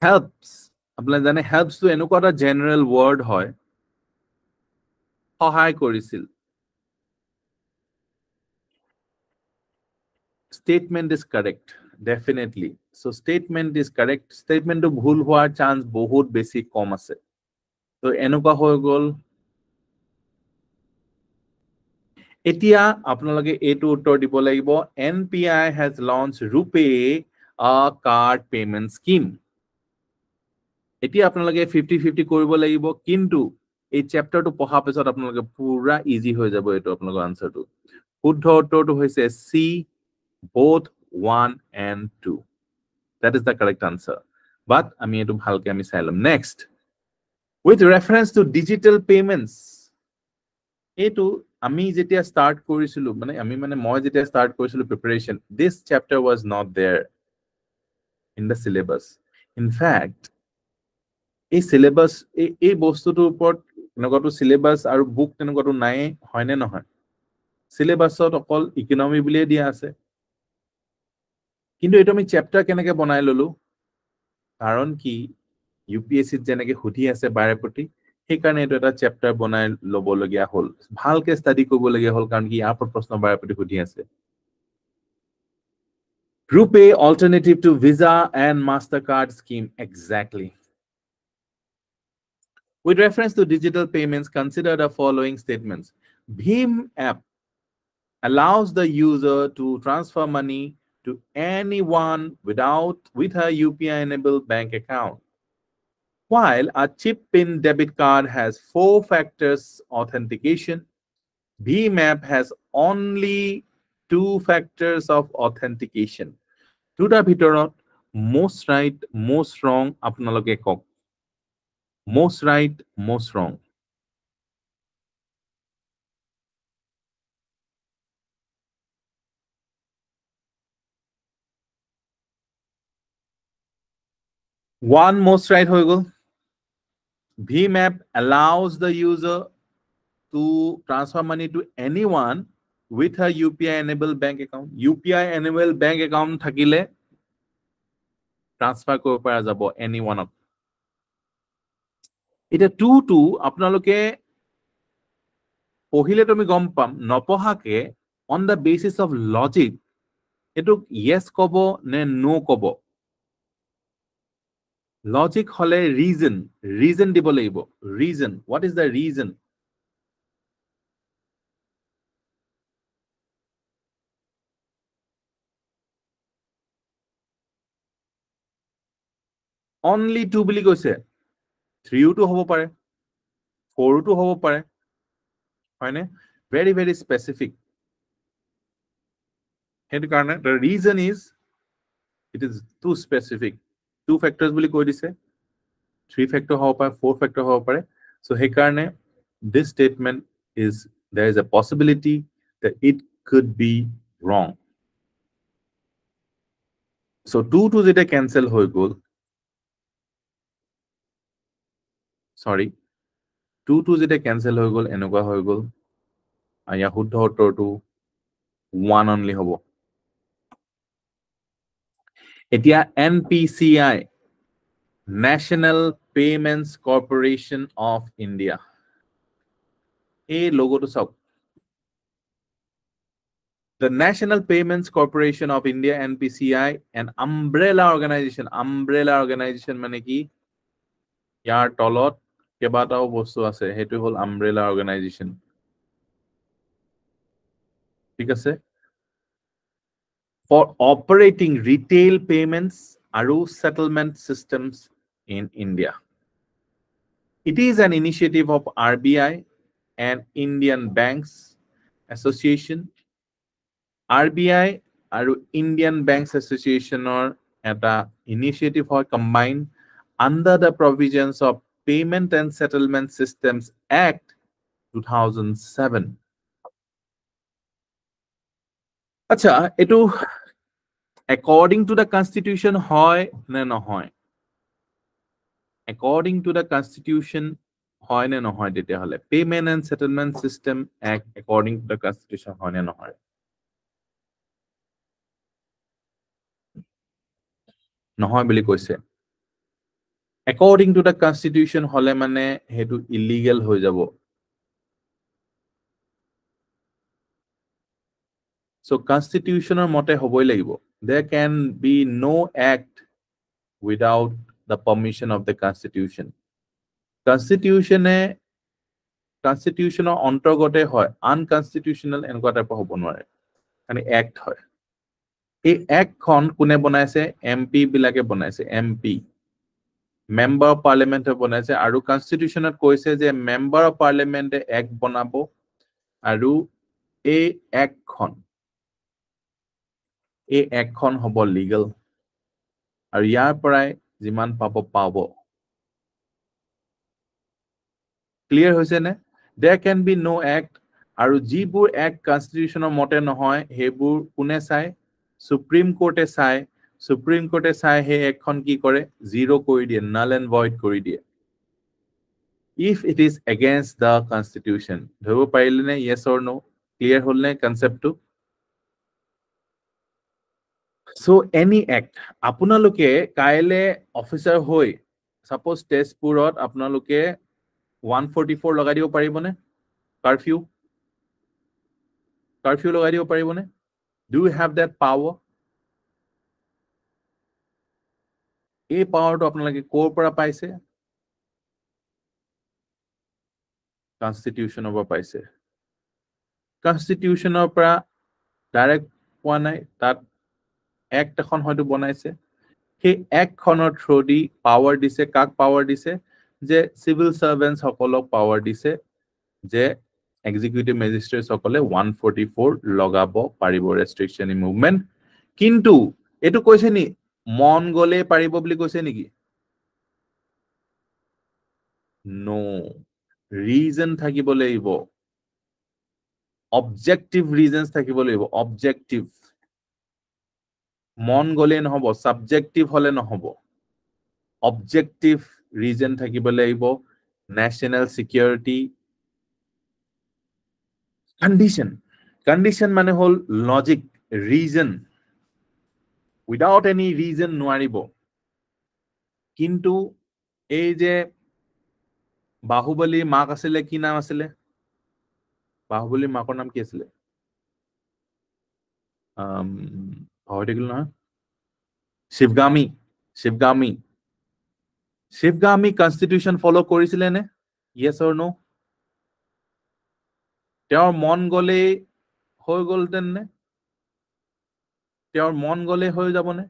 helps আপোনালোকে জানে helps to এনেকুৱা এটা জেনাৰেল ৱৰ্ড হয় সহায় কৰিছিল statement is correct definitely so statement is correct statement to ভুল হোৱাৰ chance বহুত বেছি কম আছে তো এনেকুৱা হৈ গ'ল এতিয়া আপোনালোকে এটো উত্তৰ দিব লাগিব NPI has launched RuPay a card payment scheme এতিয়া আপোনালোকে 50-50 কৰিব লাগিব কিন্তু এই চ্যাপ্টাৰটো পঢ়া পিছত আপোনালোকে পুৰা ইজি হৈ যাব এটো আপোনালোকৰ আনসাৰটো শুদ্ধ উত্তৰটো হৈছে C both 1 and 2 that is the correct answer but আমি এটো ভালকে আমি চাইলাম next with reference to digital payments এটো আমি যেতিয়া স্টার্ট কৰিছিলো মানে আমি মানে মই যেতিয়া স্টাৰ্ট কৰিছিলো preparation this chapter was not there in the syllabus in fact এই syllabus এই বস্তুটোৰ ওপৰত এনেকুৱাটো syllabus আৰু বুক তেনেকুৱাটো নাই হয়নে নহয় syllabusত অকল ইকোনমি বুলিয়ে দিয়া আছে কিন্তু এটো আমি চ্যাপ্টাৰ কেনেকৈ বনাই ললো কাৰণ কি UPSC যেনেকৈ সুধি আছে বাৰে প্ৰতি সেই কাৰণে এটো এটা চ্যাপ্টাৰ বনাই লব লগিয়া হল ভালকে ষ্টাডি কৰিব লগিয়া হল কাৰণ কি ইয়াৰ পৰা প্ৰশ্ন বাৰে প্ৰতি সুধি আছে RuPay alternative to Visa and Mastercard scheme exactly with reference to digital payments consider the following statements Bhim app allows the user to transfer money to anyone with a UPI enabled bank account while a chip pin debit card has 4 factors authentication Bhim app has only 2 factors of authentication দুটা ভিতৰত most right most wrong আপোনালোকে কক most right most wrong One most right হৈ গ'ল. Bhim app allows the user to transfer money to anyone with a UPI enabled bank account. UPI enabled bank account থাকিলে transfer কৰিব পৰা যাব any ওৱানক. এতিয়া 2 আপোনালোকে পঢ়িলে তুমি গম পাম, নপঢ়াকে on the basis of logic এটোক ইয়েছ কব নে নো কব. লজিক হলে ৰিজন দিব লাগিব. Reason, what is the reason? Only 2 বুলি কৈছে. 3ও হ'ব পাৰে, 4ও হ'ব পাৰে, হয়নে? Very very specific. সেইটো কাৰণে the reason is it is too specific. 2 factors বুলি কৈ দিছে, 3 factor হ'ব পাৰে, 4 factor হ'ব পাৰে. So সেই কাৰণে this statement is there is a possibility that it could be wrong. So 2 যেতিয়া cancel হৈ গ'ল, sorry, 2 যেতিয়া cancel হৈ গ'ল, এনেকুৱা হৈ গ'ল, ইয়াৰ শুদ্ধ উত্তৰটো 1 only হ'ব. এতিয়া NPCI, National Payments Corporation of India. এই লোগোটো চাওক. The National Payments Corporation of India, NPCI, an umbrella organization. Umbrella organization মানে কি? ইয়াৰ তলত কেইবাটাও বস্তু আছে, সেইটো হ'ল umbrella organization. ঠিক আছে? For operating retail payments আৰু settlement systems in India. It is an initiative of RBI and Indian Banks Association. RBI আৰু Indian Banks Associationৰ এটা initiative হয় combined under the provisions of Payment and Settlement Systems Act 2007. আচ্ছা, এটো according to the constitution হয় নে নহয়? According to the constitution হয় নে নহয় তেতিয়াহলে? Payment and Settlement System Act according to the constitution হয় নে নহয়? নহয় বুলি কৈছে. According to the constitution হলে মানে হেতু illegal হৈ যাব. So constitutional মতে হবই লাগিব. There can be no act without the permission of the constitution. Constitutional অন্তৰ্গতে হয়, unconstitutional এনেকুৱা টাইপৰ হ'ব নোৱাৰে, মানে act হয়. এই act খন কোনে বনাইছে? MP বিলাকে বনাইছে. MP, member of parliament বনাইছে, আৰু constitutionত কৈছে যে member of parliament act বনাব, আৰু এই act খন হ'ব legal, আৰু ইয়াৰ পৰাই যিমান পাব. ক্লিয়াৰ হৈছে নে? There can be no act, আৰু যিবোৰ act constitutional মতে নহয় সেইবোৰ কোনে চাই? সুপ্ৰিম কোৰ্টে চাই. সুপ্ৰিম কোৰ্টে চাই সেই একখন কি কৰে? জিৰো কৰি দিয়ে, null and void কৰি দিয়ে, if it is against the constitution. ধৰিব পাৰিলে নে? yes or no? ক্লিয়াৰ হ'ল নে কনসেপ্টটো? So any act, আপোনালোকে কাইলে অফিচাৰ হৈ সাপোজ তেজপুৰত আপোনালোকে 144 লগাই দিব পাৰিবনে? কাৰফিউ লগাই দিব পাৰিবনে? Do you have that power? এই পাৱাৰটো আপোনালোকে ক'ৰ পৰা পাইছে? কনস্টিটিউশনৰ পৰা পাইছে. কনস্টিটিউশনৰ পৰা ডাইৰেক্ট পোৱা নাই, তাত এক্ট এখন হয়তো বনাইছে. সেই এক্টখনৰ থ্ৰু দি পাৱাৰ দিছে. কাক পাৱাৰ দিছে? যে সিভিল সাৰ্ভেন্টস সকলক পাৱাৰ দিছে যে এক্সিকিউটিভ মেজিস্ট্ৰেট সকলে 144 লগাব পাৰিব, ৰেষ্ট্ৰিকশন ইন মুভমেন্ট. কিন্তু এটো কৈছে নি মন গলে পাৰিব বুলি কৈছে নেকি? নো, ৰিজন থাকিব লাগিব. অবজেক্টিভ ৰিজনস থাকিব লাগিব. অবজেক্টিভ, মন গলে নহব, সাবজেক্টিভ হলে নহব. objective reason থাকিব লাগিব, national security, condition মানে হল logic, reason, without any reason নোৱাৰিব। কিন্তু এই যে বাহুবলীৰ মাক আছিলে, কি নাম আছিলে? বাহুবলীৰ মাকৰ নাম কি আছিলে? পাহৰি থাকিলো নহয়। শিৱগামী কনষ্টিটিউচন ফলো কৰিছিলে নে? Yes or no? তেওঁৰ মন গলেই হৈ গলতেন নে? তেওঁৰ মন গলেই হৈ যাবনে?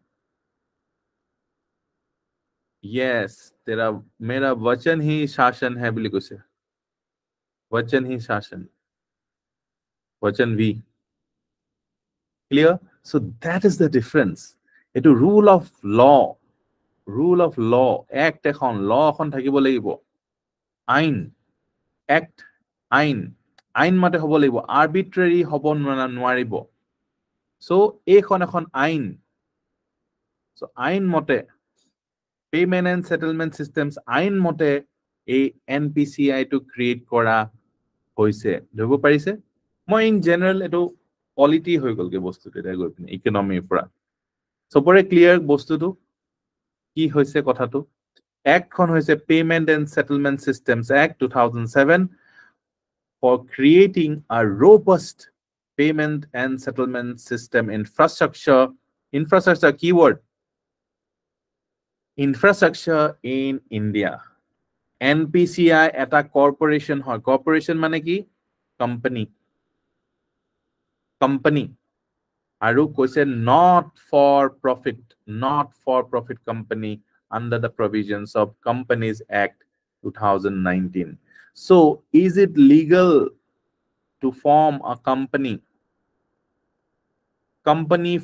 Yes, तेरा मेरा वचन ही शासन है বুলি কৈছে। वचन ही शासन, वचन V. Clear? So that is the difference. এটো rule of law, act এখন, law এখন থাকিব লাগিব, আইন, act, আইন মতে হ'ব লাগিব, arbitrary হ'ব নোৱাৰিব। So এইখন এখন আইন, so আইন মতে payment and settlement systems আইন মতে এই NPCI টো ক্ৰিয়েট কৰা হৈছে। ধৰিব পাৰিছে? মই ইন জেনাৰেল এটো পলিটি হৈ গলগে বস্তুটো এটা গৈ পিনে ইকোনমিৰ পৰা। সবৰে ক্লিয়াৰ বস্তুটো কি হৈছে কথাটো? Act খন হৈছে Payment and Settlement Systems Act 2007 for creating a robust payment and settlement system infrastructure keyword, infrastructure in India. NPCI এটা corporation হয়। corporation মানে কি? company আৰু কৈছে not for profit company under the provisions of Companies Act 2019. So is it legal to form a company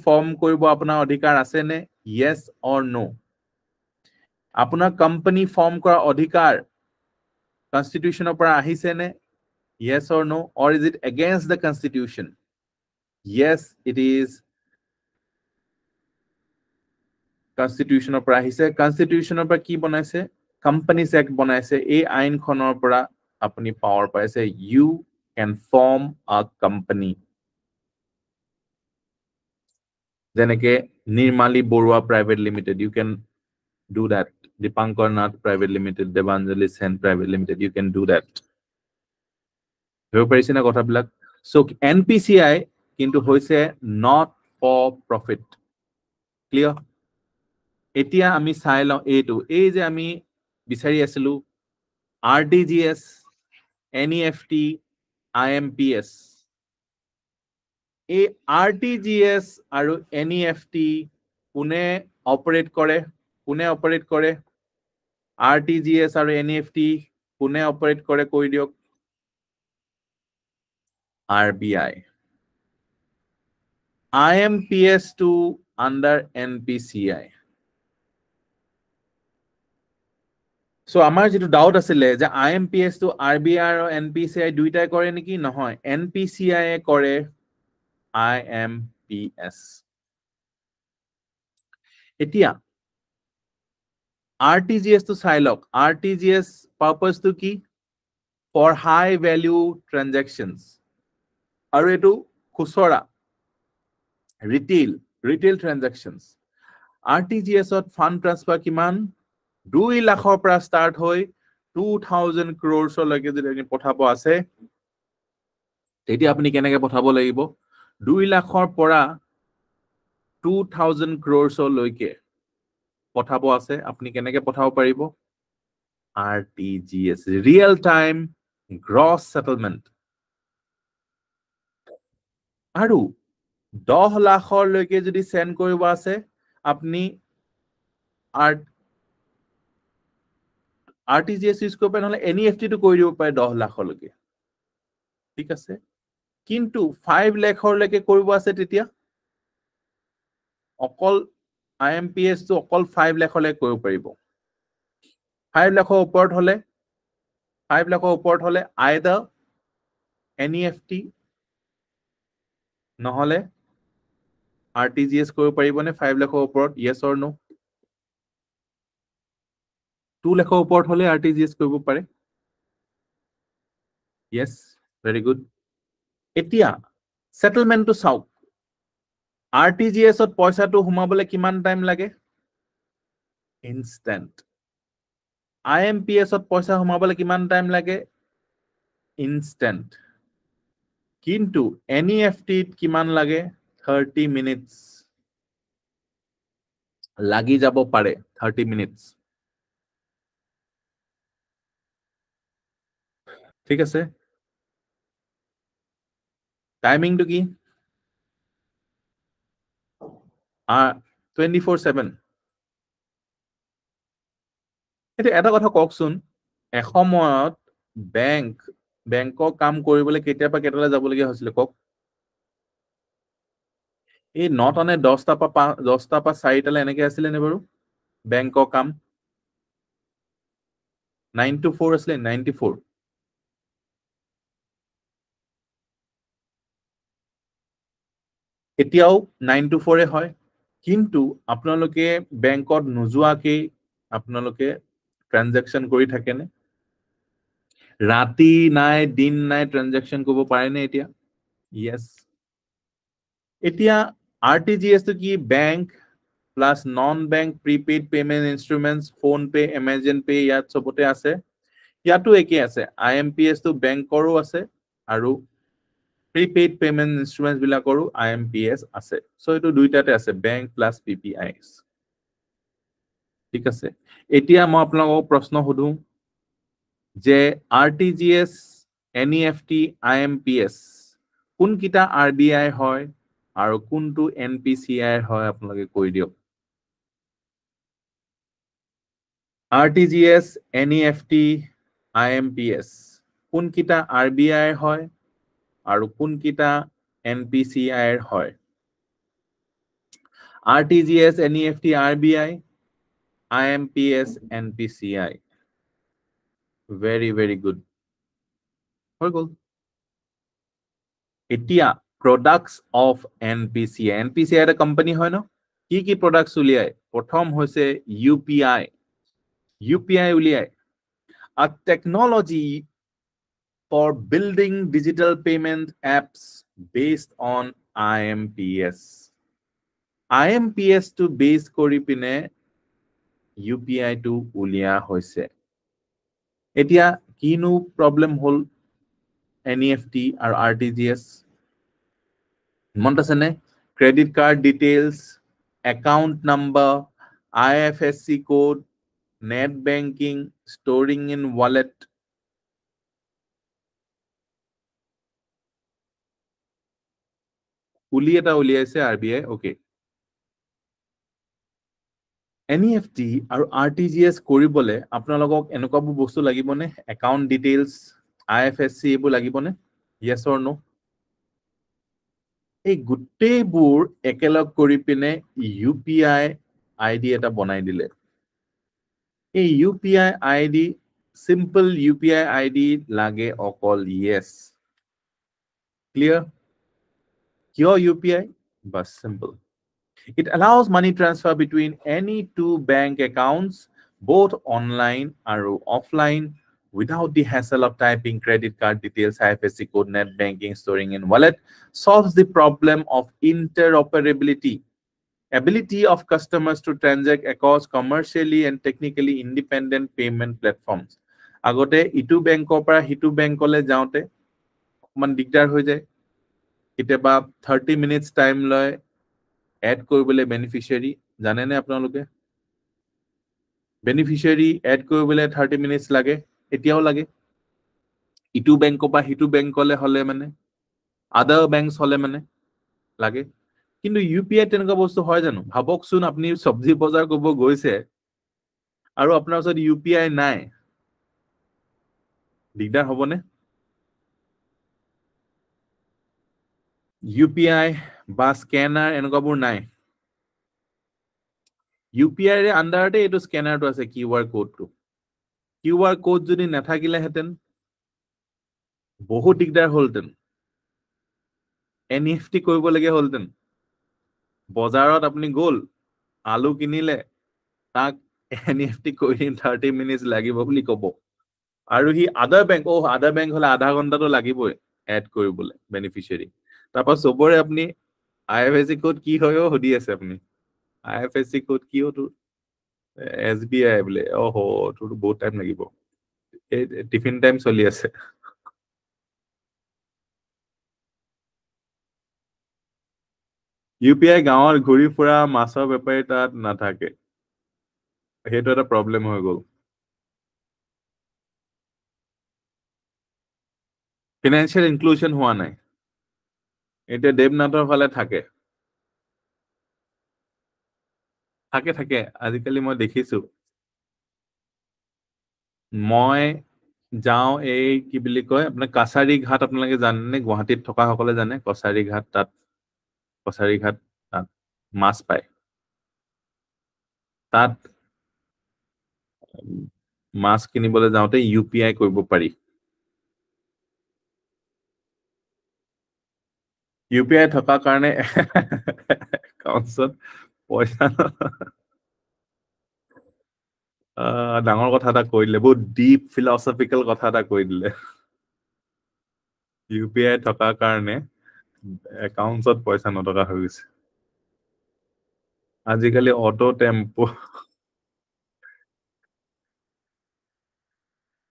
form কৰিব আপোনাৰ অধিকাৰ আছে নে? Yes or no? আপোনাৰ company form কৰা অধিকাৰ constitution পৰা আহিছে নে? Yes or no? Or is it against the constitution? Yes, it is constitution পৰা আহিছে। constitution পৰা কি বনাইছে? Companies Act বনাইছে। এই আইনখনৰ পৰা আপুনি পাৱাৰ পাইছে, you can form a company। যেনেকে Nirmali Barua private limited, you can do that. Dipankar Nath Private Limited, Devanjali Sen Private Limited, you can do that. ধৰিব পাৰিছে না কথাবিলাক? So NPCI কিন্তু হৈছে not for profit. Clear? এতিয়া আমি চাই লওঁ এইটো, এই যে আমি বিচাৰি আছিলো RTGS, NEFT, IMPS। এই RTGS আৰু NEFT কোনে অপাৰেট কৰে? RTGS আৰু NEFT কোনে অপাৰেট কৰে কৈ দিয়ক? RBI। IMPS to under NPCI। So আমাৰ যেটো ডাউট আছিলে যে IMPS to RBI আৰু NPCI দুইটাই কৰে নেকি? নহয়, NPCI কৰে IMPS। এতিয়া RTGS to চাই লওক। RTGS purpose to কি? For high value transactions। আৰু এটো খুচৰা, retail transactions। RTGS ত ফান্ড ট্ৰান্সফাৰ কিমান? 2 লাখৰ পৰা ষ্টাৰ্ট হৈ 2000 crores লৈকে যদি আপুনি পঠাব আছে, তেতিয়া আপুনি কেনেকৈ পঠাব লাগিব? 2 লাখৰ পৰা 2000 crores লৈকে পঠাব আছে, আপুনি কেনেকৈ পঠাব পাৰিব? RTGS, real time gross settlement। আৰু 10 লাখৰ লৈকে যদি সেন্ড কৰিব আছে, আপুনি RTGS ইউজ কৰিব পাৰে, নহলে NEFT টো কৰি দিব পাৰে 10 লাখলৈকে। ঠিক আছে? কিন্তু 5 লাখৰ লৈকে কৰিব আছে, তেতিয়া অকল IMPS টো অকল 5 লাখলৈকে কৰিব পাৰিব। 5 লাখৰ ওপৰত হলে either NEFT নহলে RTGS কৰিব পাৰিবনে 5 লাখৰ ওপৰত? Yes or no? 2 লাখৰ ওপৰত হলে RTGS কৰিব পাৰে yes very good এতিয়া সেটেলমেন্টটো চাওক RTGS ত পইচাটো হুমাবলে কিমান টাইম লাগে ইনস্ট্যান্ট IMPS ত পইচা হুমাবলে কিমান টাইম লাগে ইনস্ট্যান্ট কিন্তু NEFT ত কিমান লাগে 30 মিনিটস লাগি যাব পাৰে 30 মিনিটস ঠিক আছে টাইমিংটো কি 24/7 এটা এটা কথা কওকচোন এসময়ত বেংকৰ কাম কৰিবলৈ কেতিয়াবা কেতিয়ালে যাবলগীয়া হৈছিল কক এই নট অনে 10টা পা 4টালে এনেকে আছিল নে বাৰু বেংকৰ কাম 9 to 4 আছিল 94 এতিয়াও 9 to 4 হয় কিন্তু আপোনালোকে বেংকত নোযোৱাকে আপোনালোকে ট্ৰানজাকশন কৰি থাকেনে ৰাতি নাই দিন নাই ট্ৰানজাকশন কৰিব পাৰে নে এতিয়া yes এতিয়া RTGS তো কি bank plus non bank prepaid payment instruments PhonePe Amazon pay ইয়াত সবতে আছে ইয়াতো একে আছে IMPS তো বেংকৰো আছে আৰু প্ৰিপেইড পেমেন্ট ইনস্ট্ৰুমেন্টস বিলাকৰো IMPS আছে সো এটো দুইটাতে আছে বেংক প্লাস PPIs ঠিক আছে এতিয়া মই আপোনাক প্ৰশ্ন সুধো যে RTGS NEFT IMPS কোন কিটা RBI হয় আৰু কোনটো NPCI হয় আপোনালোকে কৈ দিয়ক RTGS NEFT IMPS কোন কিটা RBI হয় আৰু কোন কিটা NPCI হয় RTGS NEFT RBI IMPS NPCI very good হৈ গল এতিয়া products of NPCI NPCI এটা কোম্পানী হয় ন কি products উলিয়ায় প্ৰথম হৈছে UPI উলিয়ায় a technology for building digital payment apps based on IMPS to base কৰি পিনে UPI to উলিয়া হৈছে এতিয়া কিনো প্ৰবলেম হল NEFT আৰু RTGS মনত আছে নে credit card details account number IFSC code net banking storing in wallet উলিয়াইছে RBI okay NEFT আৰু RTGS কৰিবলে আপোনালোকক এনেকুৱা বস্তু লাগিবনে account details IFSC এইবোৰ লাগিবনে yes or no এই গুটেইবোৰ একেলগ কৰি পিনে UPI ID এটা বনাই দিলে এই UPI ID simple UPI ID লাগে অকল yes clear কিয় UPI but simple it allows money transfer between any two bank accounts both online and offline without the hassle of typing credit card details IFSC code net banking storing in wallet solves the problem of interoperability ability of customers to transact across commercially and technically independent payment platforms agote itu bank opera hitu bankole jaote man digdar hoy jay kiteba 30 minutes time loy add koribole beneficiary jane ne apnaloke beneficiary add koribole 30 minutes lage etiao lage itu bank opa hitu bankole hole mane other banks hole mane lage কিন্তু UPI তেনেকুৱা বস্তু হয় জানো ভাবকচোন আপনি সবজি বজাৰ কৰিব গৈছে আৰু আপোনাৰ ওচৰত UPI নাই দিগদাৰ হ'বনে UPI বা স্ক্যানাৰ এনেকুৱাবোৰ নাই UPI ৰে আন্ডাৰতে এটো স্ক্যানাৰটো আছে QR কোডটো QR কোড যদি নাথাকিলে হেতেন বহুত দিগদাৰ হলতেন NEFT কৰিব লাগে হলতেন বজাৰত আপুনি গল আলু কিনিলে তাক NEFT কৰি 30 minutes লাগিব বুলি ক'ব আৰু সি আদাৰ বেংক হলে আধা ঘন্টাটো লাগিবই এড কৰিবলৈ বেনিফিচিয়াৰী তাৰপৰা চবৰে আপুনি IFSC কোড কি হয় সুধি আছে আপুনি IFSC কোড কি তোৰ SBI বোলে তোৰ বহুত টাইম লাগিব এই টিফিন টাইম চলি আছে UPI গাঁৱৰ ঘূৰি ফুৰা মাছৰ বেপাৰী তাত নাথাকে সেইটো এটা প্ৰব্লেম হৈ গ'ল ফিনান্সিয়েল ইনক্লুজন হোৱা নাই এতিয়া দেৱনাথৰ ফালে থাকে আজিকালি মই দেখিছো মই যাওঁ এই কি বুলি কয় আপোনাৰ কাছাৰী ঘাট আপোনালোকে জানেনে গুৱাহাটীত থকা সকলে জানে কছাৰী ঘাট তাত মাছ পায় তাত মাছ কিনিবলৈ যাওঁতে UPI কৰিব পাৰি UPI থকাৰ কাৰণে একাউণ্টত পইচা ডাঙৰ কথা এটা কৈ দিলে বহুত ডিপ ফিলচফিকেল কথা এটা কৈ দিলে UPI থকাৰ কাৰণে একাউণ্টত পইচা নথকা হৈ গৈছে আজিকালি অটো টেম্পো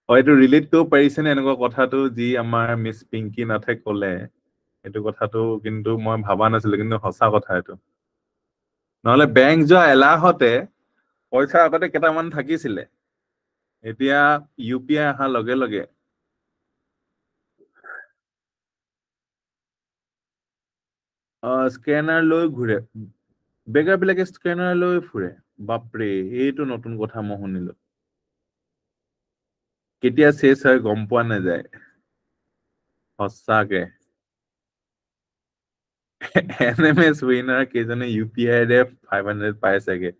হয়তো ৰিলেট কৰিব পাৰিছেনে এনেকুৱা কথাটো যি আমাৰ মিছ পিংকি নাথে ক'লে এইটো কথাটো কিন্তু মই ভাবা নাছিলো কিন্তু সঁচা কথা এইটো নহলে বেংক যোৱা এলাহতে পইচা আগতে কেইটামান থাকিছিলে এতিয়া UPI অহাৰ লগে লগে স্কেনাৰ লৈ ঘূৰে বেগাৰ বিলাকে স্কেনাৰ লৈ ফুৰে বাপৰে এইটো নতুন কথা মই শুনিলো কেতিয়া শেষ হয় গম পোৱা নাযায় সঁচাকে NMS উইনাৰ কেইজনে UPI ৰে 500 পাই চাগে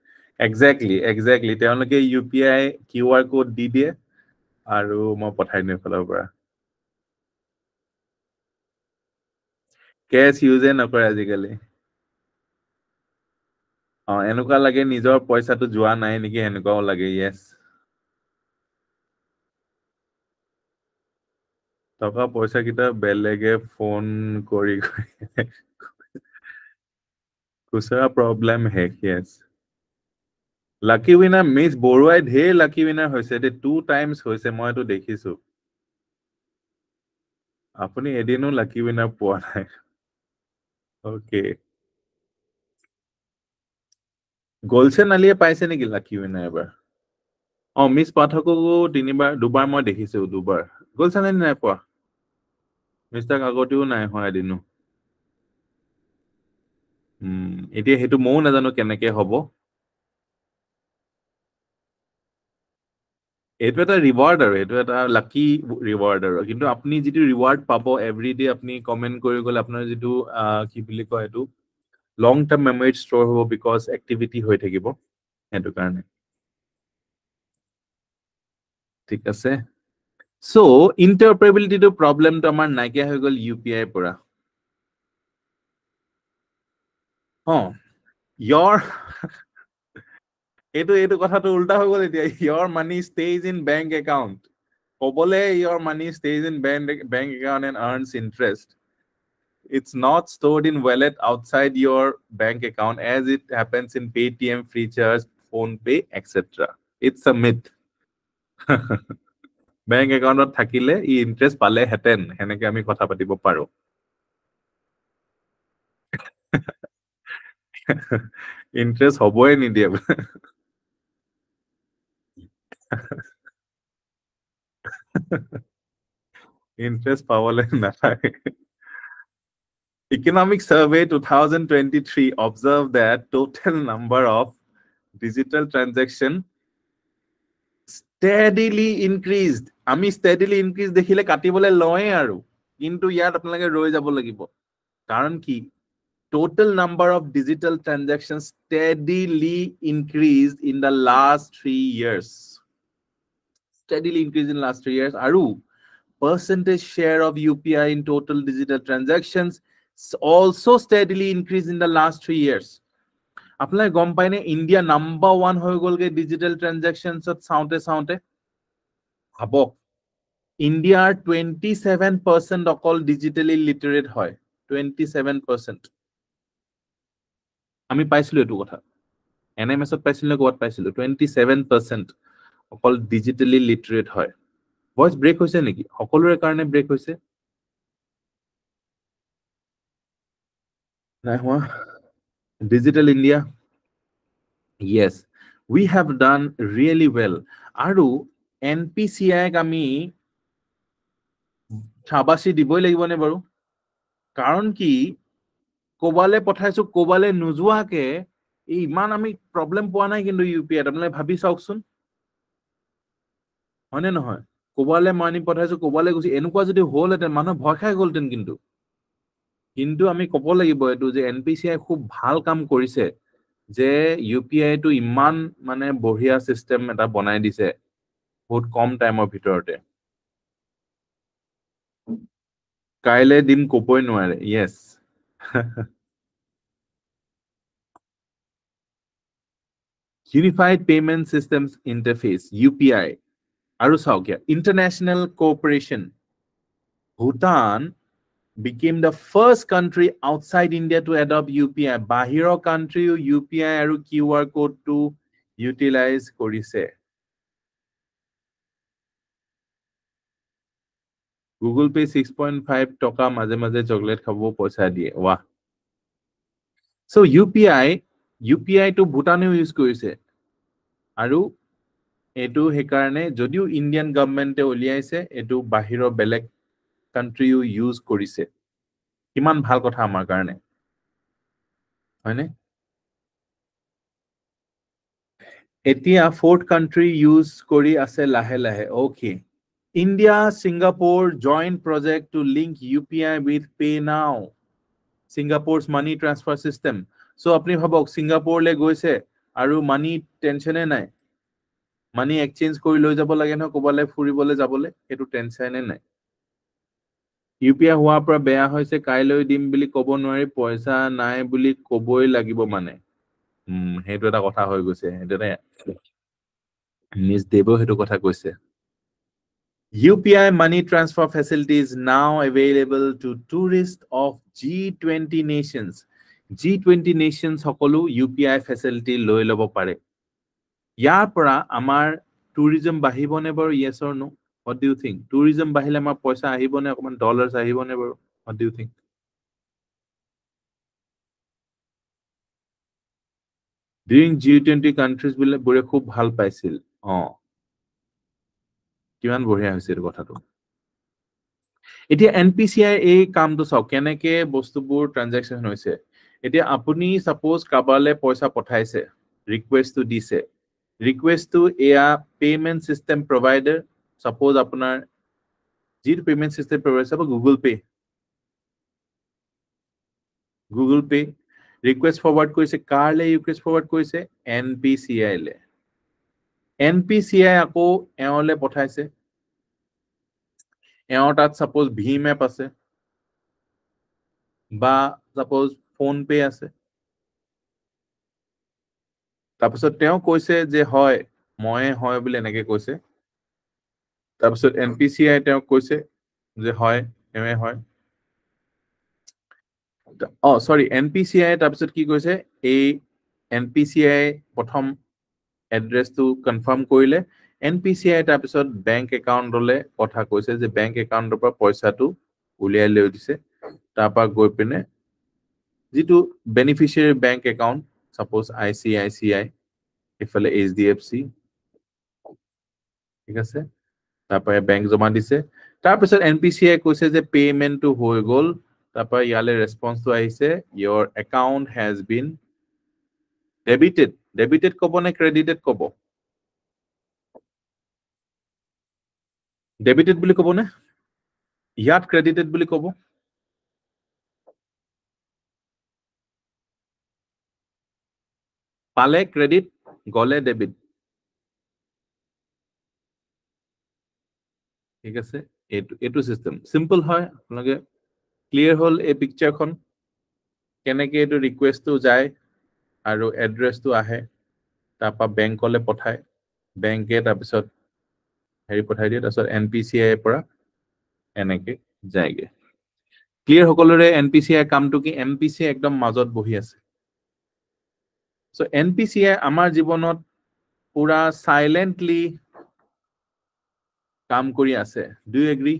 একজেক্টলি তেওঁলোকে UPI QR কোড দি দিয়ে আৰু মই পঠাই দিওঁ ফালৰ পৰা কেছ ইউজে নকৰে আজিকালি এনেকুৱা লাগে নিজৰ পইচাটো যোৱা নাই নেকি এনেকুৱাও লাগে ইয়েছ টকা পইচা কেইটা বেলেগে ফোন কৰি খুচৰা প্ৰব্লেম শেষ ইয়েছ লাকি উইনাৰ মিছ বৰুৱাই ঢেৰ লাকি উইনাৰ হৈছে 2 টাইমছ হৈছে মই এইটো দেখিছো আপুনি এদিনো লাকি উইনাৰ পোৱা নাই ওকে গলচেন আলিয়ে পাইছে নেকি লাকি উইনাৰ এবাৰ মিছ পাঠককো দুবাৰ মই দেখিছো দুবাৰ গলচেন আলি নাই পোৱা মিষ্টাক আগতেও নাই হোৱা এদিনো এতিয়া সেইটো ময়ো নাজানো কেনেকে হ'ব এইটো এটা ৰিৱাৰ্ড আৰু এইটো এটা লাকি ৰিৱাৰ্ড আৰু কিন্তু আপুনি যিটো ৰিৱাৰ্ড পাব এভৰিডে আপুনি কমেন্ট কৰি গ'লে আপোনাৰ যিটো কি বুলি কয় এইটো লং টাৰ্ম মেমৰিত ষ্ট'ৰ হ'ব বিকজ এক্টিভিটি হৈ থাকিব সেইটো কাৰণে ঠিক আছে চ' ইণ্টাৰপ্ৰেবিলিটিটো প্ৰব্লেমটো আমাৰ নাইকিয়া হৈ গ'ল UPI পৰা এইটো কথাটো উল্টা হৈ গ'ল এতিয়া your money stays in bank account ক'বলে your money stays in bank account and earns interest it's not stored in wallet outside your bank account as it happens in Paytm, Freecharge, PhonePe, etc. It's a myth. Bank একাউণ্টত থাকিলে ই interest পালেহেঁতেন সেনেকে আমি কথা পাতিব পাৰো interest হ'বই নিদিয়ে ইন্টাৰেষ্ট পাবলৈ নাথাকে Economic Survey 2023 observed that total number of digital transaction steadily increased. আমি steadily increase দেখিলে কাটিবলৈ লয়ে আৰু কিন্তু ইয়াত আপোনালোকে ৰৈ যাব লাগিব কাৰণ কি total number of digital transactions steadily increased in the last 3 years. Steadily increased in the last 3 years. Aru, percentage share of UPI in total digital transactions also steadily increased in the last 3 years. আপোনালোকে গম পায়নে India number 1 হৈ গ'লগে digital ট্ৰানজেকশ্যনছত চাওঁতে ভাবক ইণ্ডিয়াৰ 27% অকল digitally literate হয় 27%। আমি পাইছিলো এইটো কথা এনএমএছত পাইছিলো নে ক'ত পাইছিলো 27% অকল ডিজিটেলি লিটাৰেট হয়। ভইচ ব্ৰেক হৈছে নেকি সকলোৰে কাৰণে ব্ৰেক হৈছে নাই হোৱা digital India yes we have done really well আৰু NPCI আমি চাবাসী দিবই লাগিব নে বাৰু কাৰণ কি কোবালে পঠাইছো কোবালে নোযোৱাকে ইমান আমি প্ৰবলেম পোৱা নাই কিন্তু ইউপিআই আপোনালোকে ভাবি চাওকচোন হয়নে নহয় কোবালে মানি পঠাইছো কোবালে গুছি এনেকুৱা যদি হ'লহেঁতেন মানুহ ভয় খাই গ'লহেঁতেন কিন্তু আমি ক'ব লাগিব এইটো যে এনপিচিআই খুব ভাল কাম কৰিছে যে ইউপিআই টো ইমান মানে বঢ়িয়া সিস্টেম এটা বনাই দিছে বহুত কম টাইমৰ ভিতৰতে কাইলে দিম ক'বই নোৱাৰে yes Unified Payment Systems Interface UPI আৰু চাওক International Cooperation Bhutan became the first country outside India to adopt UPI বাহিৰৰ country UPI আৰু QR code to utilize কৰিছে Google Pay 6.5 টকা মাজে মাজে চকলেট খাব পইচা দিয়ে ওয়াহ So UPI to Bhutan use কৰিছে আৰু এটো হেকাৰণে যদিও ইন্ডিয়ান গভৰ্ণমেন্টে উলিয়াইছে এটো বাহিৰৰ বেলেগ কান্ট্ৰিও ইউজ কৰিছে কিমান ভাল কথা আমাৰ কাৰণে হয়নে এতিয়া ফৰ্থ কান্ট্ৰি ইউজ কৰি আছে লাহে লাহে okay India Singapore joint project to link UPI with Pay Now Singapore's money transfer system so apni bhabok Singapore le goise aru money tension e nai money exchange কৰি লৈ যাব লাগে ন কোবালে ফুৰিবলে যাবলে এটো টেনচন নাই ইউপিআই হোৱাৰ পৰা বেয়া হৈছে কাইলৈ দিম বুলি ক'ব নোৱাৰি পইচা নাই বুলি ক'বই লাগিব মানে হেটো এটা কথা হৈ গৈছে হেটোতে নিজ দেব হেটো কথা কৈছে UPI money transfer facility is now available to tourists of G20 nations G20 nations সকলো UPI facility লৈ লব পাৰে ইয়াৰ পৰা আমাৰ tourism বাহিবনে বাৰু yes or no what do you think tourism বাহিলে আমাৰ পইচা আহিবনে অকমান dollars আহিবনে বাৰু what do you think during G20 countries বোৰে খুব ভাল পাইছিল কিমান বঢ়িয়া হৈছে এই কথাটো এতিয়া এনপিসিআই এই কামটো চাও কেনেকে বস্তুবোৰ ট্ৰানজাকশন হৈছে এতিয়া আপুনি সাপোজ কাবালে পইচা পঠাইছে ৰিকুৱেষ্ট টু দিছে ৰিকুৱেষ্ট টু এয়া পেমেন্ট সিস্টেম প্ৰভাইডাৰ সাপোজ আপোনাৰ G payment system provider suppose Google pay request forward কৰিছে কাৰলে ৰিকুৱেষ্ট ফৰৱাৰ্ড কৰিছে এনপিসিআই লে এনপিসিআই আকৌ এওলে পঠাইছে এওৰ তাত সাপোজ ভীম এপ আছে বা সাপোজ ফোন পে আছে তাৰপিছত তেওঁ কৈছে যে হয় মই হয় বুলি এনেকে কৈছে তাৰপিছত এনপিসিআই তেওঁ কৈছে যে হয় এমে হয় সৰি এনপিসিআই তাৰপিছত কি কৈছে এই এনপিসিআই প্ৰথম এড্ৰেছটো কনফাৰ্ম কৰিলে এনপিসিআই তাৰপিছত বেংক একাউণ্টলে কথা কৈছে যে বেংক একাউণ্টৰ পৰা পইচাটো উলিয়াই লৈ দিছে তাৰপা গৈ পিনে যেটো beneficiary bank account suppose ICICI ইফালে HDFC ঠিক আছে তাৰপা বেংক জমা দিছে তাৰপিছত এনপিসিআই কৈছে যে পেমেন্টটো হৈ গল তাৰপা ইয়ালে ৰেসপন্সটো আহিছে your account has been debited কব নে credited কব debited বুলি কব নে ইয়াত credited বুলি কব পালে ক্রেডিট গলে ডেবিট ঠিক আছে এটো সিস্টেম সিম্পল হয় আপোনালোকে ক্লিয়াৰ হল এই পিকচাৰখন কেনেকে এটো ৰিকুৱেষ্টটো যায় আৰু এড্ৰেছটো আহে তাৰপা বেংকলে পঠায় বেংকে তাৰপিছত হেৰি পঠাই দিয়ে তাৰপিছত NPCI পৰা এনেকে যায়গে ক্লিয়াৰ সকলোৰে NPCI কামটো কি MPCI একদম মাজত বহি আছে সো NPCI আমাৰ জীৱনত পুৰা সাইলেন্টলি কাম কৰি আছে ডু ইউ এগ্ৰি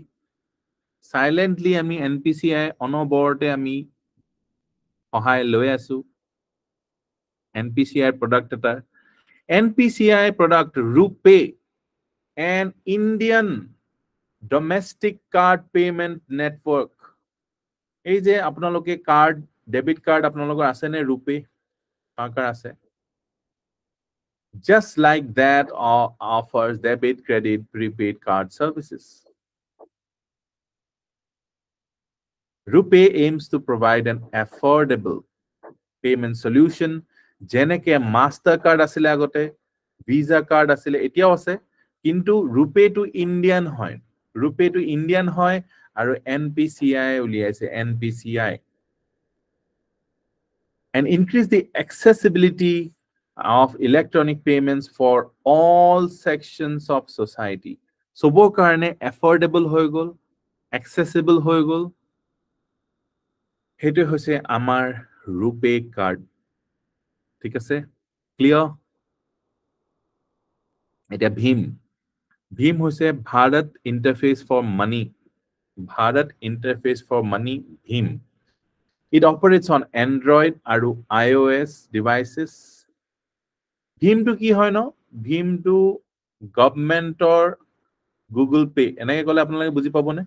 সাইলেন্টলি আমি NPCI অনবৰতে আমি সহায় লৈ আছো NPCI product এটা NPCI product RuPay an Indian domestic card payment network এই যে আপোনালোকে কাৰ্ড ডেবিট কাৰ্ড আপোনালোকৰ আছে নে RuPay কাৰ্ড আছে just like that offers debit credit prepaid card services RuPay aims to provide an affordable payment solution যেনেকে master card আছিল আগতে ভিসা কাৰ্ড আছিল এতিয়াও আছে কিন্তু RuPay to Indian হয় RuPay to Indian হয় আৰু NPCI উলিয়াইছে NPCI and increase the accessibility of electronic payments for all sections of society সবৰ কাৰণে affordable হৈ গল accessible হৈ গল হেতু হৈছে আমাৰ RuPay card ঠিক আছে ক্লিয়াৰ এটা ভীম হৈছে Bharat interface for money Bharat interface for money ভীম It operates on Android আৰু iOS devices. Bhim to কি হয় ন Bhim to governmentor Google Pay এনেকে কলে আপোনালোকে বুজি পাবনে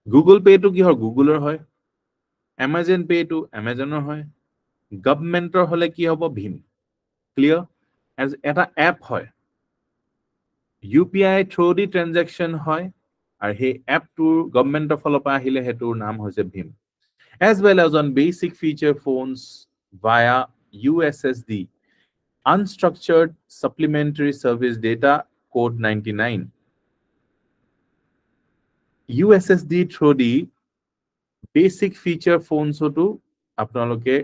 Google Pay to কি হয় Googleৰ হয় Amazon Pay to Amazonৰ হয় governmentor হলে কি হ'ব Bhim clear as এটা app হয় UPI through the transaction হয় আৰু সেই app to governmentor ফালৰ পৰা আহিলে হেতুৰ নাম হৈছে Bhim as well as on basic feature phones via USSD, unstructured supplementary service data code 99. USSD through the basic feature phones to আপোনালোকে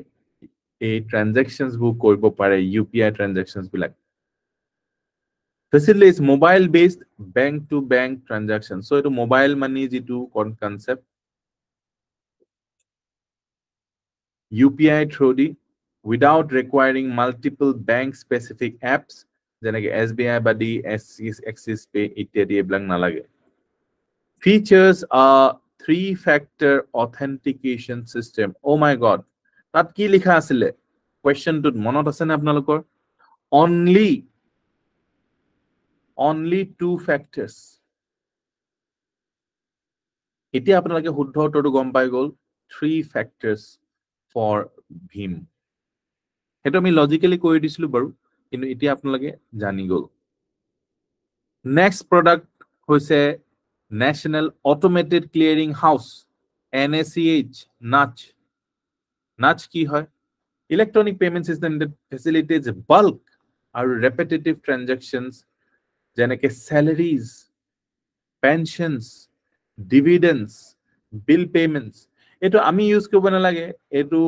এই transactions বোৰ কৰিব পাৰে UPI transactions বিলাক facilitates mobile based bank to bank transactions so itu mobile money jitu concept UPI through the without requiring multiple bank specific apps যেনেকে SBI Buddy, Axis Pay ইত্যাদি eblang nalage features a three-factor authentication system oh my god tat ki likha asile question to monot ase na apnalokor only two factors etia apnaloke শুদ্ধ উত্তৰটো গম পাই গল three factors for Bhim হেতু আমি logically কৰি দিছিলো বাৰু কিন্তু এতিয়া আপোনালোকে জানি গল নেক্সট প্ৰডাক্ট হৈছে National Automated Clearing House NACH NACH কি হয় Electronic payment system that facilitates bulk or repetitive transactions যেনেকে salaries pensions dividends bill payments এটো আমি ইউজ কৰিব নালাগে এটো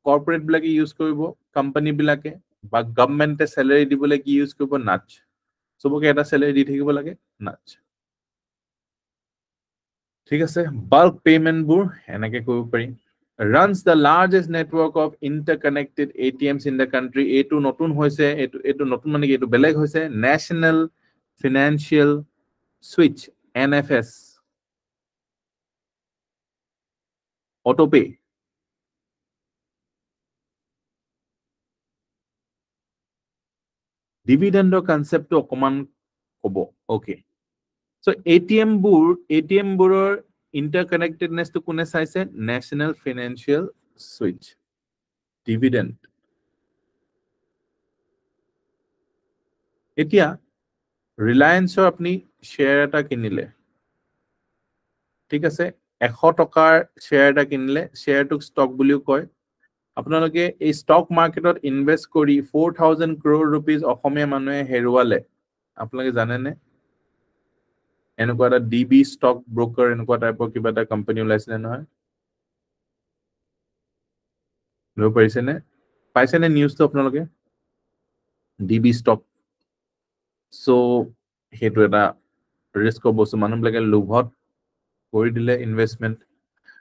কৰ্পোৰেট বিলাকে ইউজ কৰিব কোম্পানি বিলাকে বা গভৰ্নমেন্টে স্যালাৰি দিবলে কি ইউজ কৰিব নাচ সবকে এটা স্যালাৰি দি থাকিব লাগে নাচ ঠিক আছে বাল্ক পেমেন্ট বুৰ এনেকে কৰিব পাৰি runs the largest network of interconnected ATMs in the country এটো নতুন হৈছে এটো নতুন মানে কি এটো বেলেগ হৈছে National Financial Switch NFS autopay dividend concept to অকমান কব okay so ATM বুৰৰ interconnectedness to কোনে চাইছে National Financial Switch dividend এতিয়া ৰিলায়েন্সৰ আপনি শেয়াৰ এটা কিনিলে ঠিক আছে 100 টকাৰ শেয়াৰ এটা কিনিলে শেয়াৰটোক ষ্টক বুলিও কয় আপোনালোকে এই ষ্টক মাৰ্কেটত ইনভেস্ট কৰি 4000 crore rupees অসমীয়া মানুহে হেৰুৱালে আপোনালোকে জানে নে এনেকুৱা এটা ডিবি ষ্টক ব্ৰোকাৰ এনেকুৱা টাইপৰ কিবা এটা কোম্পানী ওলাইছিলে নহয় ধৰিব পাৰিছেনে? পাইছেনে নিউজটো আপোনালোকে? DB stock. চ' সেইটো এটা ৰিস্কৰ বস্তু, মানুহবিলাকে লোভত কৰি দিলে ইনভেষ্টমেণ্ট।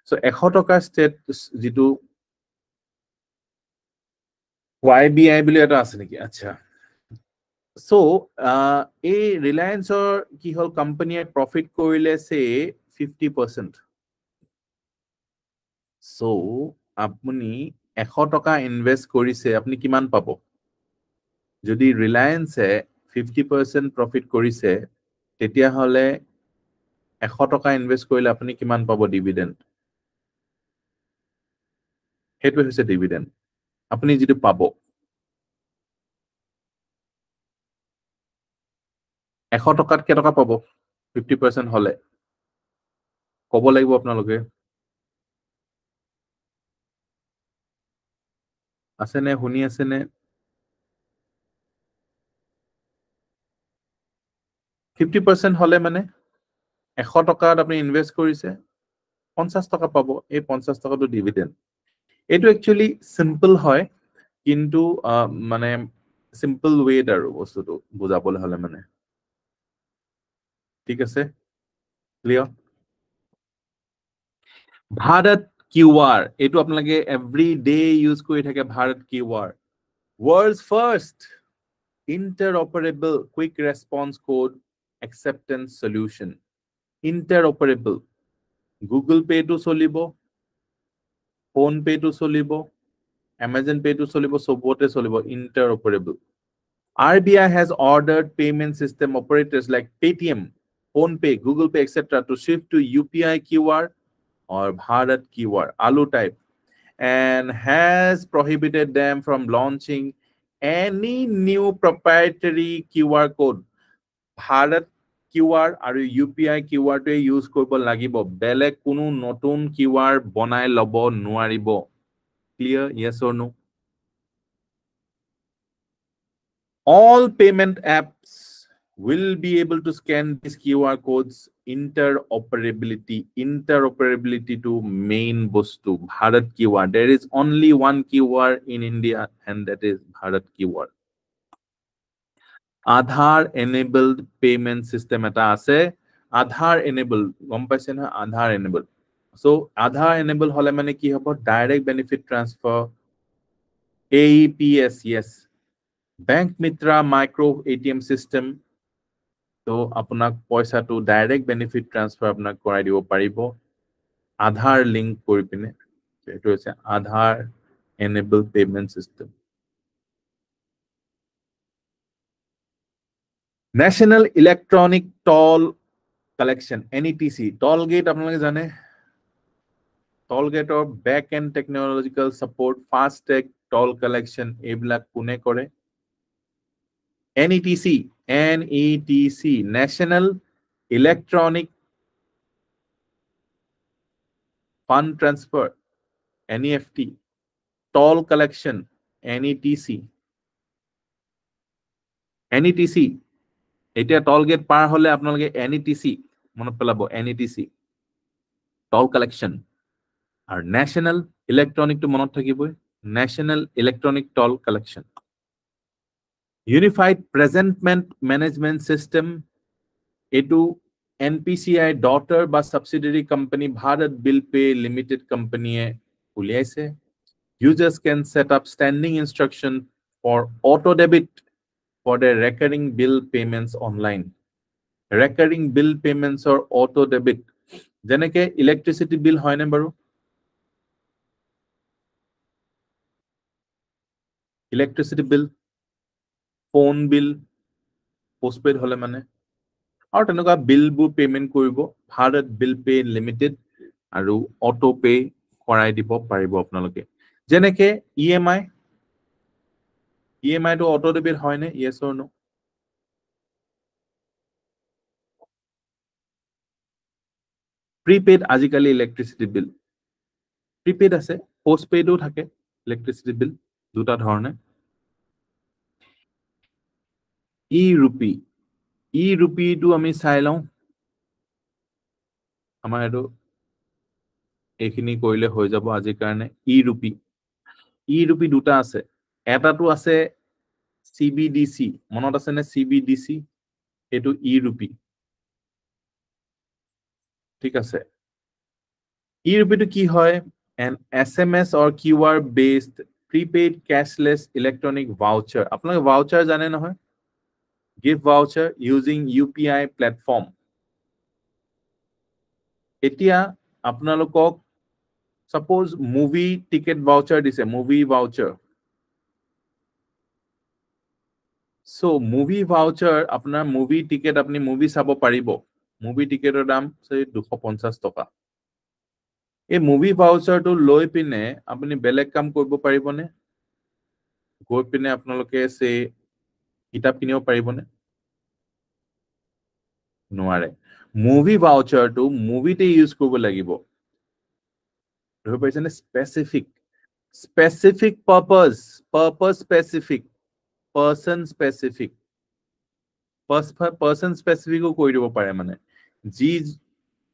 চ' 100 টকাৰ ষ্টেট যিটো YBI বুলি এটা আছে নেকি? আচ্ছা। চ' এই ৰিলায়েন্সৰ কি হ'ল, কোম্পানীয়ে প্ৰফিট কৰিলে চে 50%। চ' আপুনি 100 টকা ইনভেষ্ট কৰিছে, আপুনি কিমান পাব? যদি ৰিলায়েন্সে 50% প্ৰফিট কৰিছে, তেতিয়াহ'লে 100 টকা ইনভেষ্ট কৰিলে আপুনি কিমান পাব ডিভিডেণ্ড? সেইটো হৈছে ডিভিডেণ্ড, আপুনি যিটো পাব। 100 টকাত কেইটকা পাব 50% হ'লে? ক'ব লাগিব আপোনালোকে। আছেনে, শুনি আছেনে? 50% হ'লে মানে 100 টকাত আপুনি ইনভেষ্ট কৰিছে, 50 টকা পাব। এই 50 টকাটো ডিভিডেণ্ড। এইটো একচুৱেলি চিম্পল হয়, কিন্তু মানে চিম্পল ৱেত আৰু বস্তুটো বুজাবলৈ হ'লে মানে। ঠিক আছে, ক্লিয়াৰ? ভাৰত কিউআৰ, এইটো আপোনালোকে এভৰি ডে ইউজ কৰি থাকে। Bharat QR, world's first interoperable quick response code acceptance solution. Interoperable, Google পেটো চলিব, ফোন পেটো চলিব, Amazon Pay to চলিব, সবতে চলিব, interoperable. RBI has ordered payment system operators like Paytm, PhonePe, Google Pay, etc. to shift to UPI QR or Bharat QR, ALU type, and has prohibited them from launching any new proprietary QR code. Bharat QR আৰু UPI QR টোৱে use কৰিব লাগিব, বেলেগ কোনো নতুন QR বনাই ল'ব নোৱাৰিব। Clear? Yes or no? All payment apps will be able to scan these QR codes. Interoperability to main bostu Bharat QR. There is only one QR in India, and that is Bharat QR. Aadhaar enabled payment system eta ase. Aadhaar enabled, gom paise na? Aadhaar enabled. So Aadhaar enabled hole mane ki hobo? Direct benefit transfer, AEPS, yes. Bank Mitra micro ATM system, তো আপোনাক পইচাটো direct benefit transfer আপোনাক কৰাই দিব পাৰিব আধাৰ link কৰি পিনে। এইটো হৈছে Aadhaar enable payment system. National electronic toll collection, NETC। Toll gate আপোনালোকে জানে, টল গেটৰ back end technological support, FASTag, toll collection, এইবিলাক কোনে কৰে? NETC, national electronic fund transfer, NEFT, toll collection, NETC। এতিয়া টল গেট পাৰ হলে আপোনালোকে NETC মনত পেলাব, NETC টল কালেকশন। আৰু নেশনাল ইলেকট্ৰনিকটো মনত থাকিবই, national electronic toll collection. Unified presentment management system, এইটো NPCI ডটাৰ বা subsidiary company Bharat bill pay limited কোম্পানিয়ে উলিয়াইছে। Users can set up standing instruction for auto debit for their recurring bill payments online. Recurring bill payments or auto debit, যেনেকে electricity bill হয়নে বাৰু? Electricity bill, phone বিল, postpaid হলে মানে, আৰু তেনেকুৱা বিলবোৰ payment কৰিব ভাৰত বিল পে লিমিটেড, আৰু auto pay কৰাই দিব পাৰিব আপোনালোকে। যেনেকে EMI টো অটো ডেবিট হয়নে? Yes or no? প্রিপেড, আজিকালি ইলেক্ট্ৰিচিটি বিল প্ৰিপেড আছে, পোষ্টপেডও থাকে ইলেক্ট্ৰিচিটি বিল, দুটা ধৰণে। ই ৰুপিটো আমি চাই লওঁ, আমাৰ এইটো এইখিনি কৰিলে হৈ যাব আজিৰ কাৰণে। ই ৰুপি ই ৰূপী দুটা আছে এটাটো আছে CBDC মনত আছে নে CBDC এটো ই ৰূপী ঠিক আছে ই ৰূপীটো কি হয় an SMS or QR based prepaid cashless electronic voucher আপোনালোকে voucher জানে নহয় gift voucher using UPI platform এতিয়া আপোনালোকক suppose movie ticket voucher দিছে movie voucher so movie voucher আপোনাৰ movie ticket আপুনি movie চাব পাৰিব movie টিকেটৰ দাম 250 টকা এই movie voucher টো লৈ পিনে আপুনি বেলেগ কাম কৰিব পাৰিবনে গৈ পিনে আপোনালোকে সে কিতাপ কিনিব পাৰিবনে নোৱাৰে movie voucher টো movieতে ইউজ কৰিব লাগিব ধৰি পাইছেনে specific purpose specific person specific person specific ও কৰি দিব পাৰে মানে যি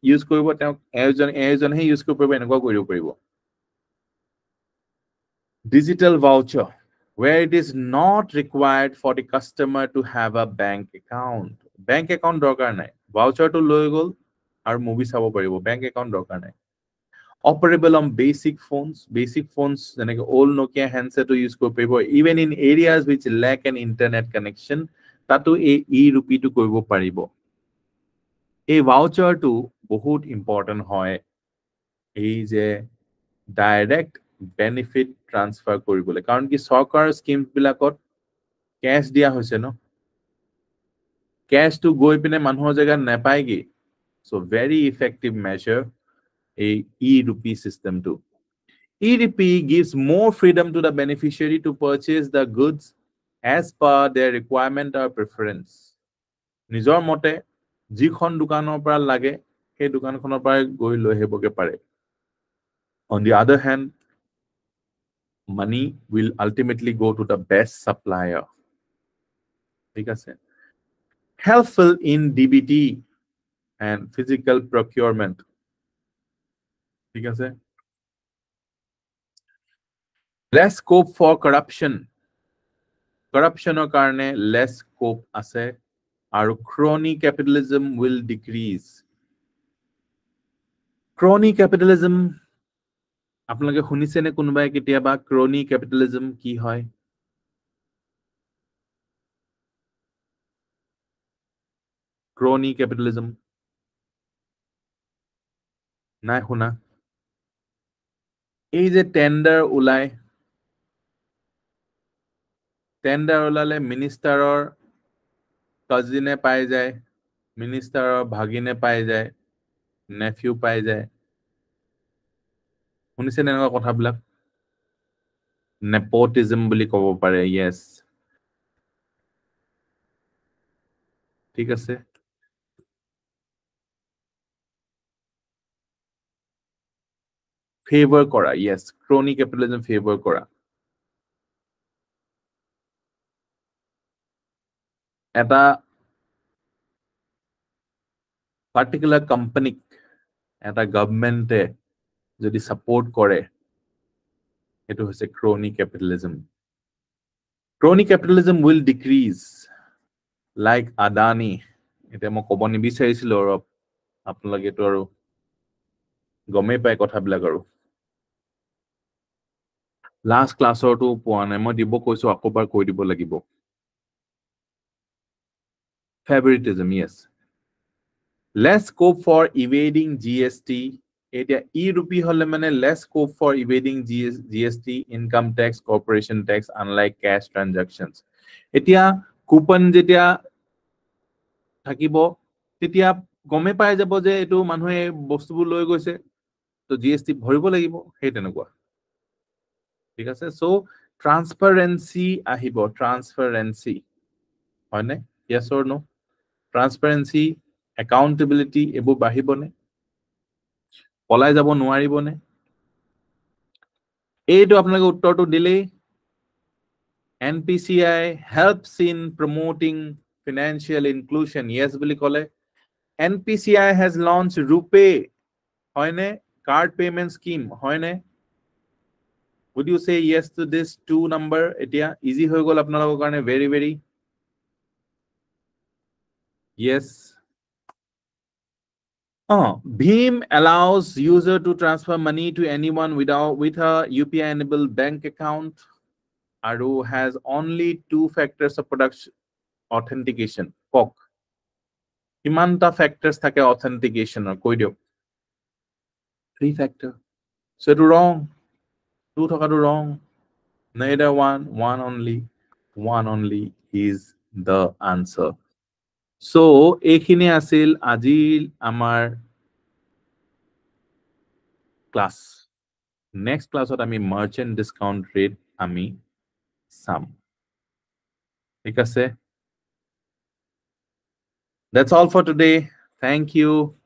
ইউজ কৰিব তেওঁ এজনহে ইউজ কৰিব পাৰিব এনেকুৱা কৰিব পাৰিব digital voucher where it is not required for the customer to have a bank account দৰকাৰ নাই voucher টো লৈ গল আৰু মুভি চাব পাৰিব bank account দৰকাৰ নাই operable on basic phones যেনেকৈ old Nokia handset to use কৰিব পাৰিব even in areas which lack an internet connection তাতো এই ই ৰূপীটো কৰিব পাৰিব এই voucher টো বহুত ইম্পৰ্টেন্ট হয় এই যে ডাইৰেক্ট বেনিফিট ট্ৰান্সফাৰ কৰিবলৈ কাৰণ কি সৰকাৰ স্কিম বিলাকত ক্যাশ দিয়া হৈছে ন ক্যাশ টো গৈ পিনে মানুহৰ জায়গা নাপায়গে so very effective measure a e-rupee system too. E-rupee gives more freedom to the beneficiary to purchase the goods as per their requirement or preference. নিজৰ মতে যিখন দোকানৰ পৰা লাগে সেই দোকানখনৰ পৰা গৈ লৈ হেবকে পাৰে on the other hand money will ultimately go to the best supplier ঠিক আছে helpful in DBT and physical procurement ঠিক আছে less scope for corruptionৰ কাৰণে less scope আছে আৰু crony capitalism will decrease crony capitalism আপোনালোকে শুনিছে নে কোনোবাই কেতিয়াবা crony capitalism কি হয় crony capitalism নাই শুনা এই যে টেন্ডাৰ ওলালে মিনিষ্টাৰৰ কাজিনে পাই যায় মিনিষ্টাৰৰ ভাগিনে পাই যায় নেফিউ পাই যায় শুনিছে নে এনেকুৱা কথাবিলাক নেপোটিজম বুলি ক'ব পাৰে yes ঠিক আছে favor কৰা yes crony capitalism favor কৰা এটা particular company এটা government যদি support কৰে এটো হৈছে crony capitalism will decrease like Adani এটা মই ক'ব নিবিচাৰিছিলো আৰু আপোনালোকে তো আৰু গমে পাই কথাবিলাক আৰু লাষ্ট ক্লাছৰটো পোৱা নাই মই দিব কৈছো আকবাৰ কৈ দিব লাগিব favoritism yes less scope for evading GST এতিয়া e-rupee হলে মানে less scope for evading GST income tax corporation tax unlike cash transactions এতিয়া কুপন যেতিয়া থাকিব তেতিয়া গমে পাই যাব যে এটো মানুহে বস্তুবোৰ লৈ গৈছে তো GST ভৰিব লাগিব সেই তেনেকুৱা ঠিক আছে সো ট্ৰান্সপাৰেন্সি আহিব ট্ৰান্সপাৰেন্সি হয়নে yes or no ট্ৰান্সপাৰেন্সি একাউন্টেবিলিটি এবো বাহিবনে পলাই যাব নোৱাৰিবনে এইটো আপোনালোকে উত্তৰটো দিলেই NPCI helps in promoting financial inclusion yes বুলি ক'লে NPCI has launched RuPay, hoine card payment scheme, hoine. Would you say yes to this 2 number? Etia easy hoy gol apnalogor karone, very very. Yes. Bhim allows user to transfer money to anyone with a UPI enabled bank account. Aru has only 2 factors of production authentication. Kok. Kimanta factors thake authentication or koidio. 3 factor. So it's wrong. 2 thakatu wrong. Neither one only. One only is the answer. So ekhini asil ajil amar class. Next class what ami merchant discount rate ami sum. That's all for today. Thank you.